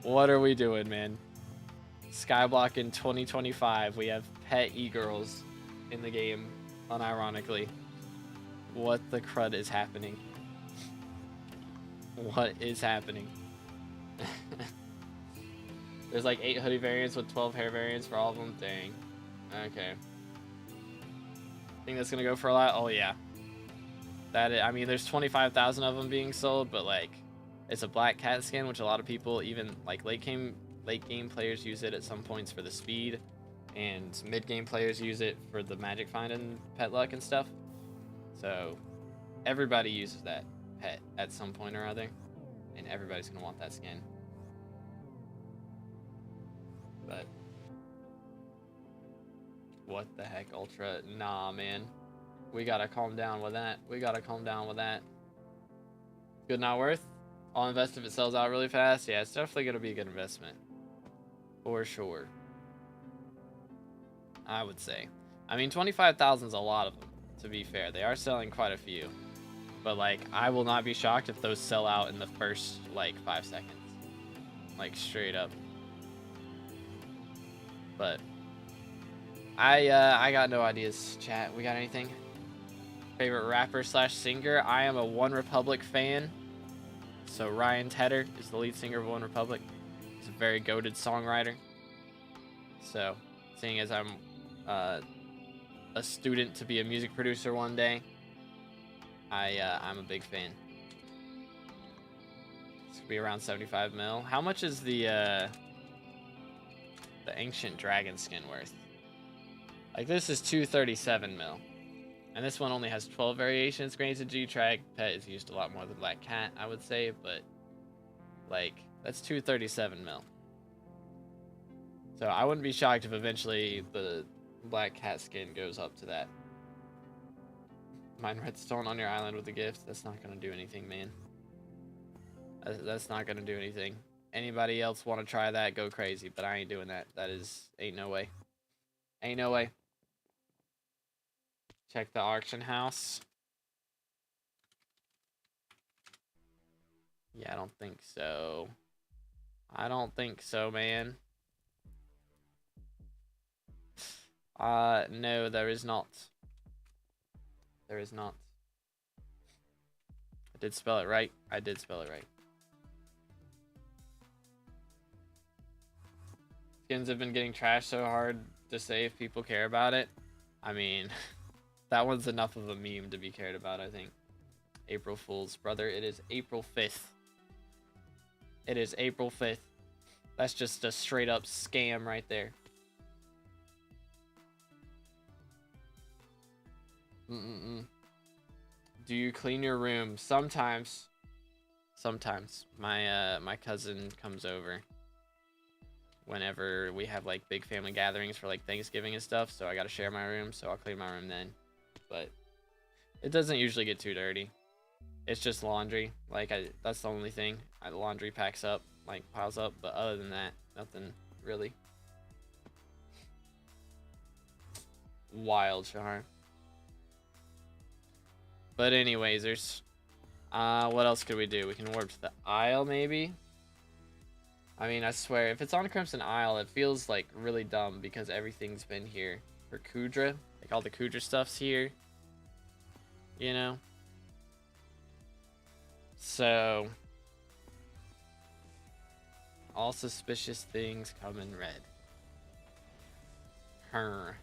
What are we doing, man? Skyblock in 2025, we have pet e-girls in the game, unironically. What the crud is happening? What is happening? There's like 8 hoodie variants with 12 hair variants for all of them. Dang. Okay. Think that's gonna go for a lot? Oh yeah. I mean, there's 25,000 of them being sold, but like, it's a Black Cat skin, which a lot of people, even like late game players, use it at some points for the speed, and mid game players use it for the magic find and pet luck and stuff. So everybody uses that pet at some point or other, and everybody's gonna want that skin. But What the heck, Ultra? Nah, man. We gotta calm down with that. We gotta calm down with that. Good, not worth? I'll invest if it sells out really fast. Yeah, it's definitely gonna be a good investment. For sure. I would say. I mean, 25,000 is a lot of them, to be fair. They are selling quite a few. But, like, I will not be shocked if those sell out in the first, like, 5 seconds. Like, straight up. But I got no ideas, chat. We got anything? Favorite rapper / singer? I am a One Republic fan. So Ryan Tedder is the lead singer of One Republic. He's a very goated songwriter. So, seeing as I'm a student to be a music producer one day, I'm a big fan. This could be around 75 mil. How much is the ancient dragon skin worth? Like, this is 237 mil. And this one only has 12 variations. Granted, G-Trag pet is used a lot more than Black Cat, I would say, but like, that's 237 mil. So I wouldn't be shocked if eventually the Black Cat skin goes up to that. Mine redstone on your island with the gift. That's not gonna do anything, man. That's not gonna do anything. Anybody else want to try that? Go crazy, but I ain't doing that. Ain't no way. Ain't no way. Check the auction house. Yeah, I don't think so. I don't think so, man. No, there is not. There is not. I did spell it right. I did spell it right. Skins have been getting trashed so hard to say if people care about it. I mean, that one's enough of a meme to be cared about, I think. April Fool's, brother. It is April 5th. It is April 5th. That's just a straight up scam right there. Do you clean your room? Sometimes. Sometimes. My cousin comes over whenever we have like big family gatherings for like Thanksgiving and stuff, so I gotta share my room, so I'll clean my room then. But it doesn't usually get too dirty. It's just laundry. Like, that's the only thing. The laundry packs up, like piles up, but other than that, nothing really. Wild, Shahar. But anyways, there's what else could we do? We can warp to the Isle, maybe. I mean, I swear, if it's on Crimson Isle, it feels like really dumb because everything's been here for Kudra. Like, all the Kudra stuff's here, you know? So, all suspicious things come in red. Found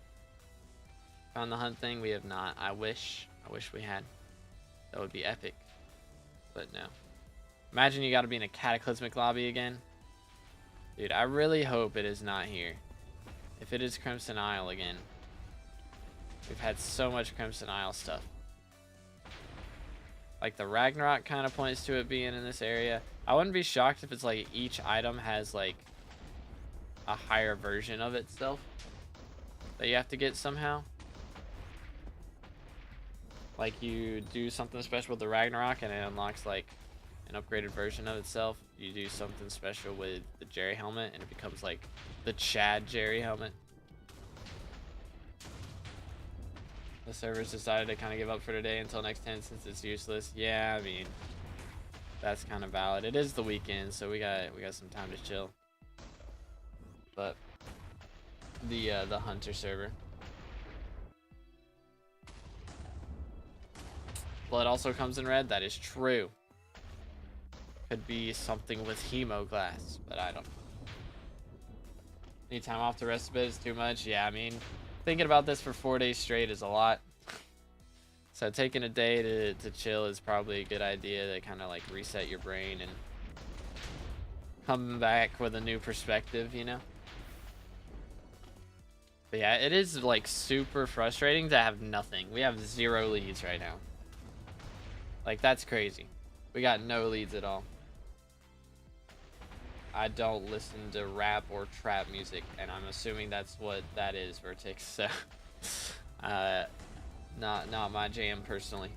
the hunt thing? We have not. I wish we had. That would be epic. But no. Imagine you gotta be in a cataclysmic lobby again. Dude, I really hope it is not here. If it is Crimson Isle again. We've had so much Crimson Isle stuff. Like, the Ragnarok kind of points to it being in this area. I wouldn't be shocked if it's like each item has like a higher version of itself that you have to get somehow. Like, you do something special with the Ragnarok and it unlocks like an upgraded version of itself. You do something special with the Jerry helmet and it becomes like the Chad Jerry helmet. The servers decided to kind of give up for today until next 10 since it's useless. Yeah, I mean, that's kind of valid. It is the weekend, so we got some time to chill. But the Hunter server. Blood also comes in red. That is true. Could be something with Hemoglass, but I don't know. Need time off to rest a bit is too much. Yeah, I mean, thinking about this for 4 days straight is a lot. So taking a day to chill is probably a good idea to kind of like reset your brain and come back with a new perspective, you know? But yeah, it is like super frustrating to have nothing. We have 0 leads right now. Like, that's crazy. We got no leads at all. I don't listen to rap or trap music, and I'm assuming that's what that is, Vertex. So, not my jam personally.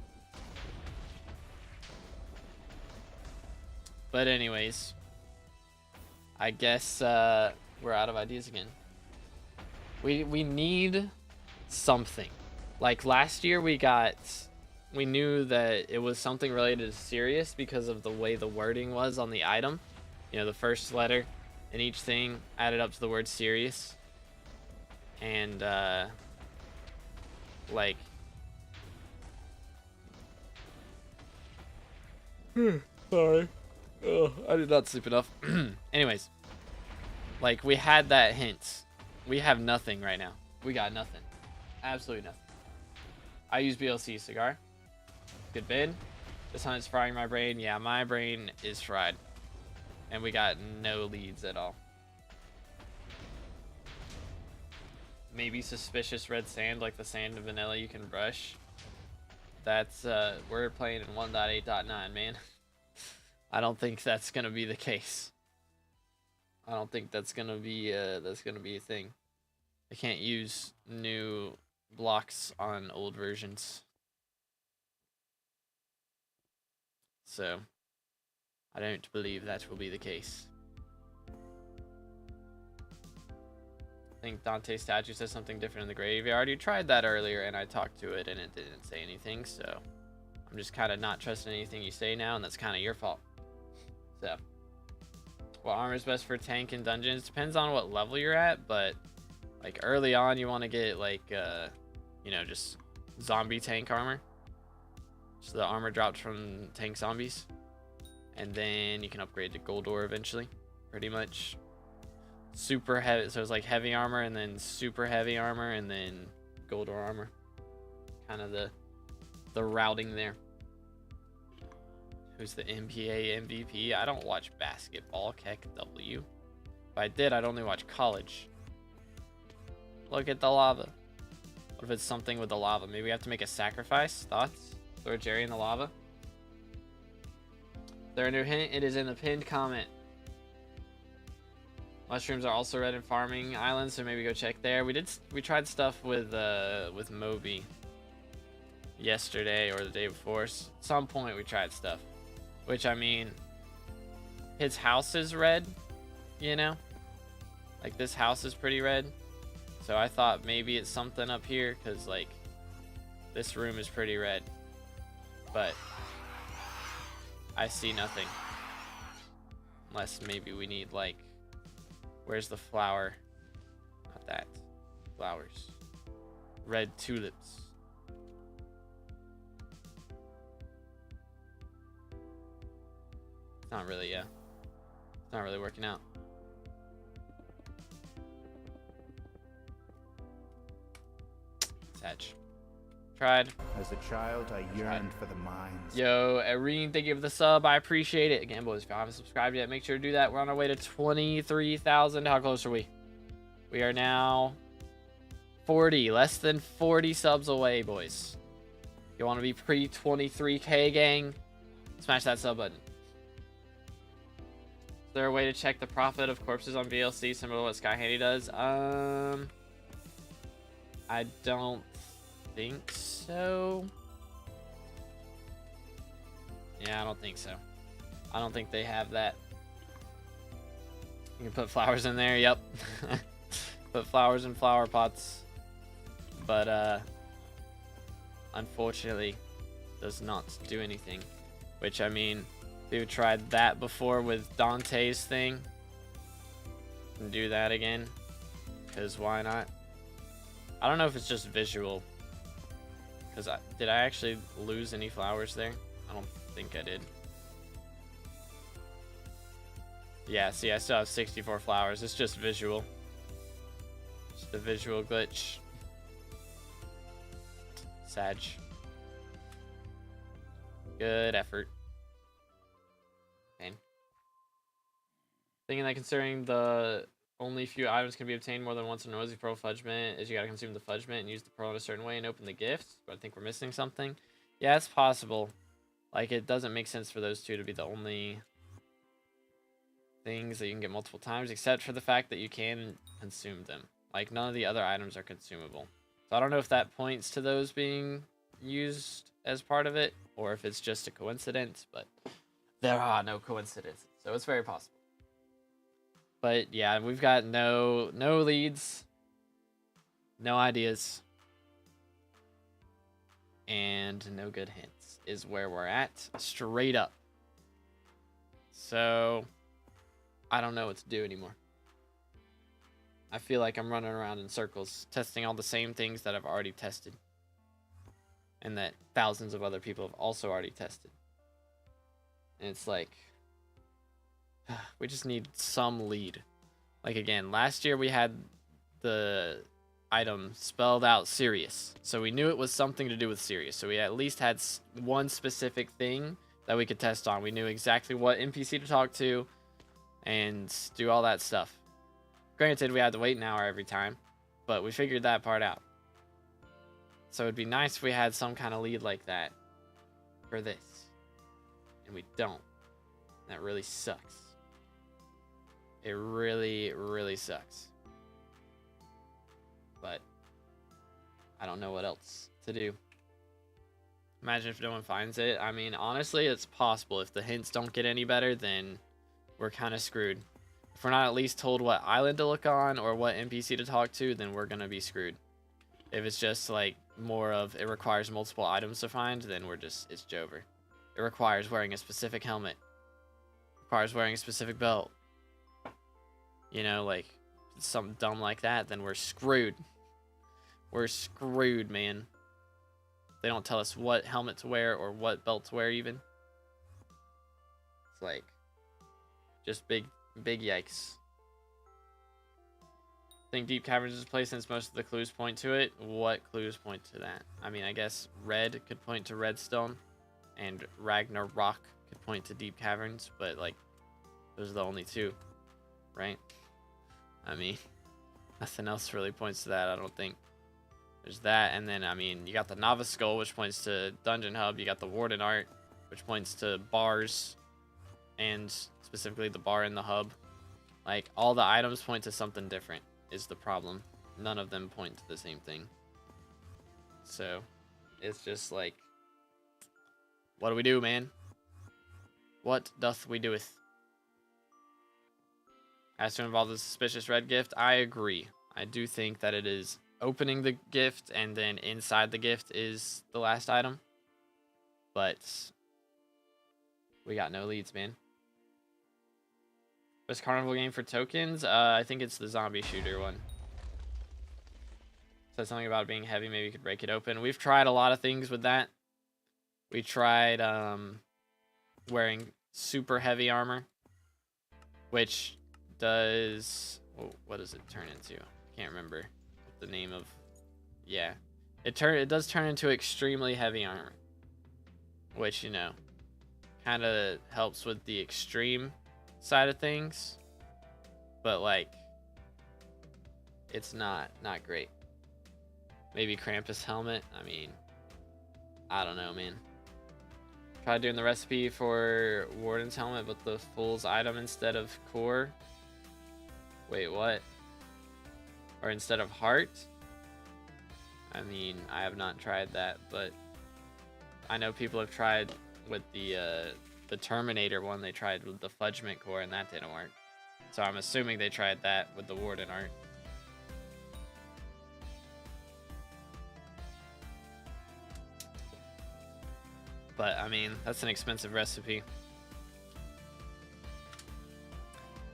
But anyways, I guess we're out of ideas again. We need something. Like last year we knew that it was something related to serious because of the way the wording was on the item. You know, the first letter in each thing added up to the word serious. And like sorry. Oh, I did not sleep enough. Anyways, like we had that hint. We have nothing right now. We got nothing. Absolutely nothing. I use BLC cigar. Good bid. This hunt is frying my brain. Yeah, my brain is fried. And we got no leads at all. Maybe suspicious red sand, like the sand and vanilla you can brush. That's we're playing in 1.8.9, man. I don't think that's gonna be the case. I don't think that's gonna be a thing. I can't use new blocks on old versions. So I don't believe that will be the case. I think Dante's statue says something different in the graveyard. You tried that earlier and I talked to it and it didn't say anything, so I'm just kind of not trusting anything you say now, and that's kind of your fault. So, what armor is best for tank and dungeons? Depends on what level you're at, but like early on you want to get like you know, just zombie tank armor. So the armor drops from tank zombies. And then you can upgrade to gold ore eventually. Pretty much super heavy. So it's like heavy armor and then super heavy armor and then gold ore armor. Kind of the routing there. Who's the NBA MVP? I don't watch basketball. Keck W. If I did, I'd only watch college. Look at the lava. What if it's something with the lava? Maybe we have to make a sacrifice? Thoughts? Throw Jerry in the lava? Is there a new hint? It is in the pinned comment. Mushrooms are also red in farming islands, so maybe go check there. We tried stuff with Moby yesterday or the day before. At some point we tried stuff. Which, I mean, his house is red, you know? Like, this house is pretty red. So I thought maybe it's something up here, because, like, this room is pretty red. But I see nothing. Unless maybe we need, like, where's the flower? Not that. Flowers. Red tulips. It's not really, yeah. It's not really working out. Satch. Tried. As a child, I yearned for the mines. Yo, Irene, thank you for the sub. I appreciate it. Again, boys, if you haven't subscribed yet, make sure to do that. We're on our way to 23,000. How close are we? We are now 40. Less than 40 subs away, boys. You want to be pre-23K, gang? Smash that sub button. Is there a way to check the profit of corpses on VLC similar to what Sky Handy does? I don't think so. Yeah, I don't think so. I don't think they have that. You can put flowers in there, yep. Put flowers in flower pots. But unfortunately does not do anything. Which, I mean, we've tried that before with Dante's thing. And do that again. Because why not? I don't know if it's just visual. Because did I actually lose any flowers there? I don't think I did. Yeah, see, I still have 64 flowers. It's just visual. Just a visual glitch. Sag. Good effort. Pain. Thinking that considering the only few items can be obtained more than once in Noisy Pearl Fudgement is you gotta consume the Fudgement and use the pearl in a certain way and open the gifts. But I think we're missing something. Yeah, it's possible. Like, it doesn't make sense for those two to be the only things that you can get multiple times, except for the fact that you can consume them. Like, none of the other items are consumable. So I don't know if that points to those being used as part of it, or if it's just a coincidence, but there are no coincidences, so it's very possible. But yeah, we've got no leads, no ideas, and no good hints is where we're at, straight up. So I don't know what to do anymore. I feel like I'm running around in circles, testing all the same things that I've already tested, and that thousands of other people have also already tested. And it's like, we just need some lead. Like, again, last year we had the item spelled out Sirius, so we knew it was something to do with Sirius. So we at least had one specific thing that we could test on. We knew exactly what NPC to talk to and do all that stuff. Granted, we had to wait an hour every time, but we figured that part out. So it'd be nice if we had some kind of lead like that for this. And we don't. That really sucks. It really, really sucks. But I don't know what else to do. Imagine if no one finds it. I mean, honestly, it's possible. If the hints don't get any better, then we're kind of screwed. If we're not at least told what island to look on or what NPC to talk to, then we're going to be screwed. If it's just like more of it requires multiple items to find, then it's Jover. It requires wearing a specific helmet. It requires wearing a specific belt. You know, like something dumb like that, then we're screwed. We're screwed, man. They don't tell us what helmet to wear or what belt to wear even. It's like just big yikes. I think Deep Caverns is a place since most of the clues point to it. What clues point to that? I mean, I guess red could point to Redstone, and Ragnarok could point to Deep Caverns, but like those are the only two, right? I mean, nothing else really points to that, I don't think. There's that, and then, I mean, you got the Novice Skull, which points to Dungeon Hub. You got the Warden art, which points to bars, and specifically the bar in the hub. Like, all the items point to something different is the problem. None of them point to the same thing. So, it's just like, what do we do, man? What doth we doeth? Has to involve the suspicious red gift. I agree. I do think that it is opening the gift and then inside the gift is the last item. But we got no leads, man. Best carnival game for tokens? I think it's the zombie shooter one. Said something about it being heavy. Maybe you could break it open. We've tried a lot of things with that. We tried wearing super heavy armor, which does... Oh, what does it turn into? I can't remember the name of... Yeah. It does turn into extremely heavy armor, which, you know, kind of helps with the extreme side of things, but like it's not great. Maybe Krampus helmet. I mean, I don't know, man. Tried doing the recipe for Warden's helmet, but the Fool's item instead of core. Wait, what? Or instead of heart? I mean, I have not tried that, but I know people have tried with the Terminator one. They tried with the Fudgment core, and that didn't work. So I'm assuming they tried that with the Warden art. But, I mean, that's an expensive recipe.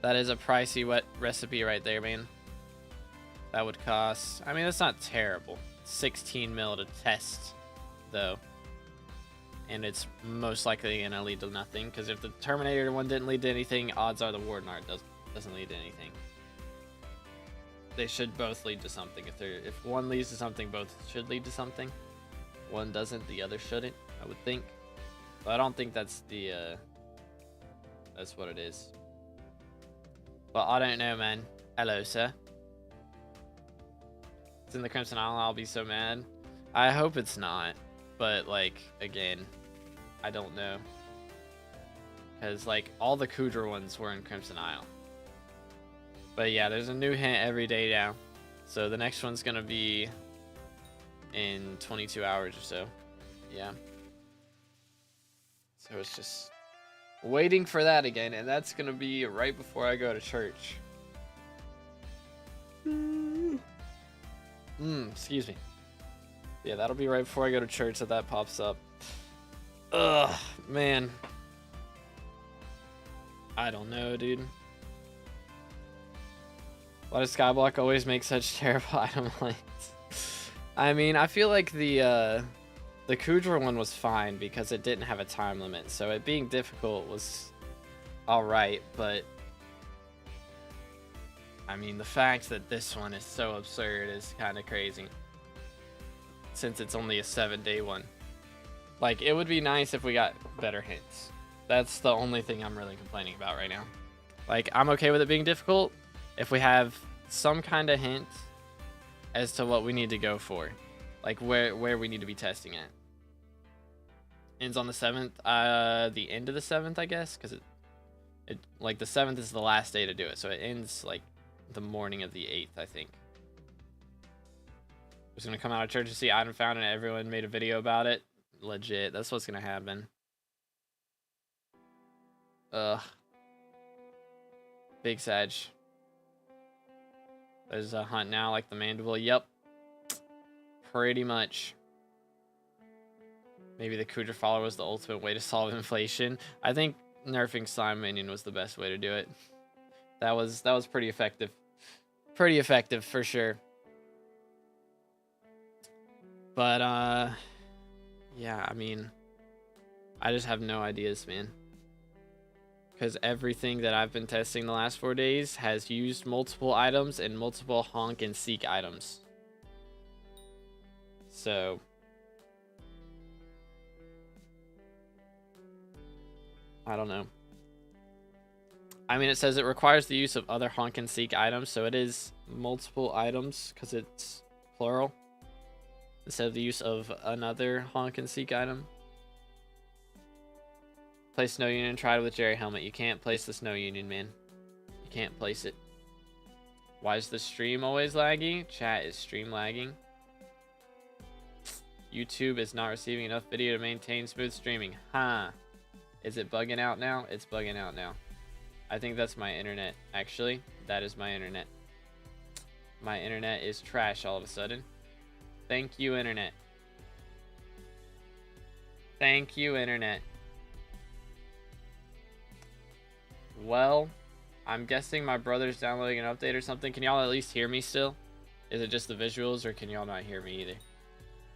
That is a pricey recipe right there, man. That would cost... I mean, that's not terrible. 16 mil to test, though. And it's most likely going to lead to nothing, because if the Terminator one didn't lead to anything, odds are the Warden art doesn't lead to anything. They should both lead to something. If one leads to something, both should lead to something. One doesn't, the other shouldn't, I would think. But I don't think that's that's what it is. But I don't know, man. Hello, sir. It's in the Crimson Isle, I'll be so mad. I hope it's not. But, like, again, I don't know. because like all the Kudra ones were in Crimson Isle. But yeah, there's a new hint every day now. So the next one's gonna be in 22 hours or so. Yeah. So it's just waiting for that again, and that's gonna be right before I go to church. Excuse me. Yeah, that'll be right before I go to church that pops up. Ugh, man. I don't know, dude. Why does SkyBlock always make such terrible item lines? I mean, I feel like the Kudra one was fine because it didn't have a time limit, so it being difficult was alright, but I mean, the fact that this one is so absurd is kind of crazy. Since it's only a 7-day one. Like, it would be nice if we got better hints. That's the only thing I'm really complaining about right now. Like, I'm okay with it being difficult if we have some kind of hint as to what we need to go for. Like, where we need to be testing at. Ends on the 7th. The end of the 7th, I guess, because it like the 7th is the last day to do it, so it ends like the morning of the 8th, I think. Just gonna come out of church to see item found, and everyone made a video about it. Legit, that's what's gonna happen. Ugh. Big Sag. There's a hunt now, like the mandible. Yep. Pretty much. Maybe the Kudra follower was the ultimate way to solve inflation. I think nerfing slime minion was the best way to do it. That was pretty effective. Pretty effective for sure. But yeah, I mean, I just have no ideas, man. Because everything that I've been testing the last 4 days has used multiple items and multiple honk and seek items. So I don't know. I mean, it says it requires the use of other honk and seek items, so it is multiple items because it's plural instead of the use of another honk and seek item. Place Snow Union, tried with Jerry Helmet. You can't place the Snow Union, man. You can't place it. Why is the stream always laggy? Chat, is stream lagging? YouTube is not receiving enough video to maintain smooth streaming. Huh. Is it bugging out now? It's bugging out now. I think that's my internet, actually. That is my internet. My internet is trash all of a sudden. Thank you, internet. Thank you, internet. Well, I'm guessing my brother's downloading an update or something. Can y'all at least hear me still? Is it just the visuals, or can y'all not hear me either?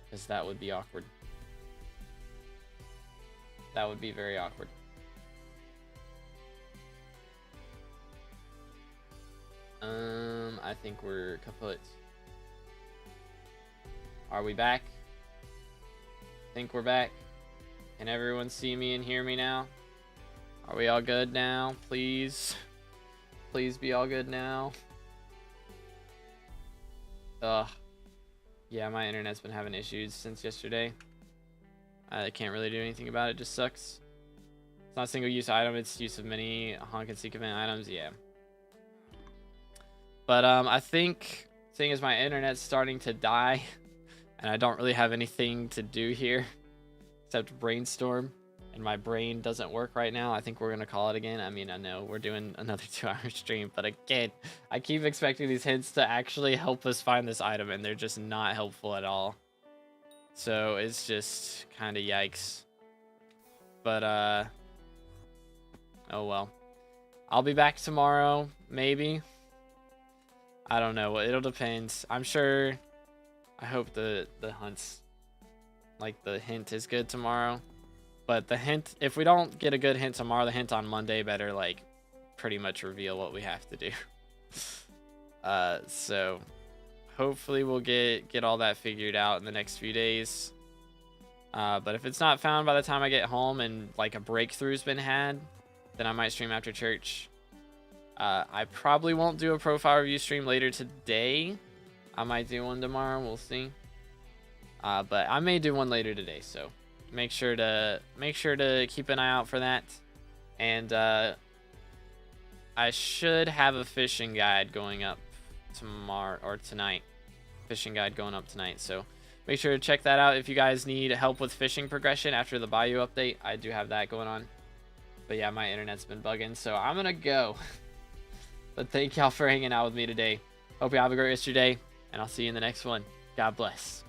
Because that would be awkward. That would be very awkward. I think we're kaput. Are we back? I think we're back. Can everyone see me and hear me now? Are we all good now? Please. Please be all good now. Ugh. Yeah, my internet's been having issues since yesterday. I can't really do anything about it. It just sucks. It's not a single use item. It's use of many honk and seek event items. Yeah. But I think, seeing as my internet's starting to die, and I don't really have anything to do here except brainstorm, and my brain doesn't work right now, I think we're gonna call it again. I mean, I know we're doing another 2-hour stream, but again, I keep expecting these hints to actually help us find this item, and they're just not helpful at all. So it's just kind of yikes. But oh well. I'll be back tomorrow, maybe. I don't know. It'll depend. I'm sure. I hope the hunts, like the hint, is good tomorrow. But the hint, if we don't get a good hint tomorrow, the hint on Monday better like pretty much reveal what we have to do. So hopefully we'll get all that figured out in the next few days. But if it's not found by the time I get home and like a breakthrough's been had, then I might stream after church. I probably won't do a profile review stream later today. I might do one tomorrow. We'll see. But I may do one later today. So make sure to keep an eye out for that. And I should have a fishing guide going up tomorrow or tonight. Fishing guide going up tonight. So make sure to check that out. If you guys need help with fishing progression after the Bayou update, I do have that going on. But yeah, my internet's been bugging, so I'm gonna go. But thank y'all for hanging out with me today. Hope you have a great rest of your day, and I'll see you in the next one. God bless.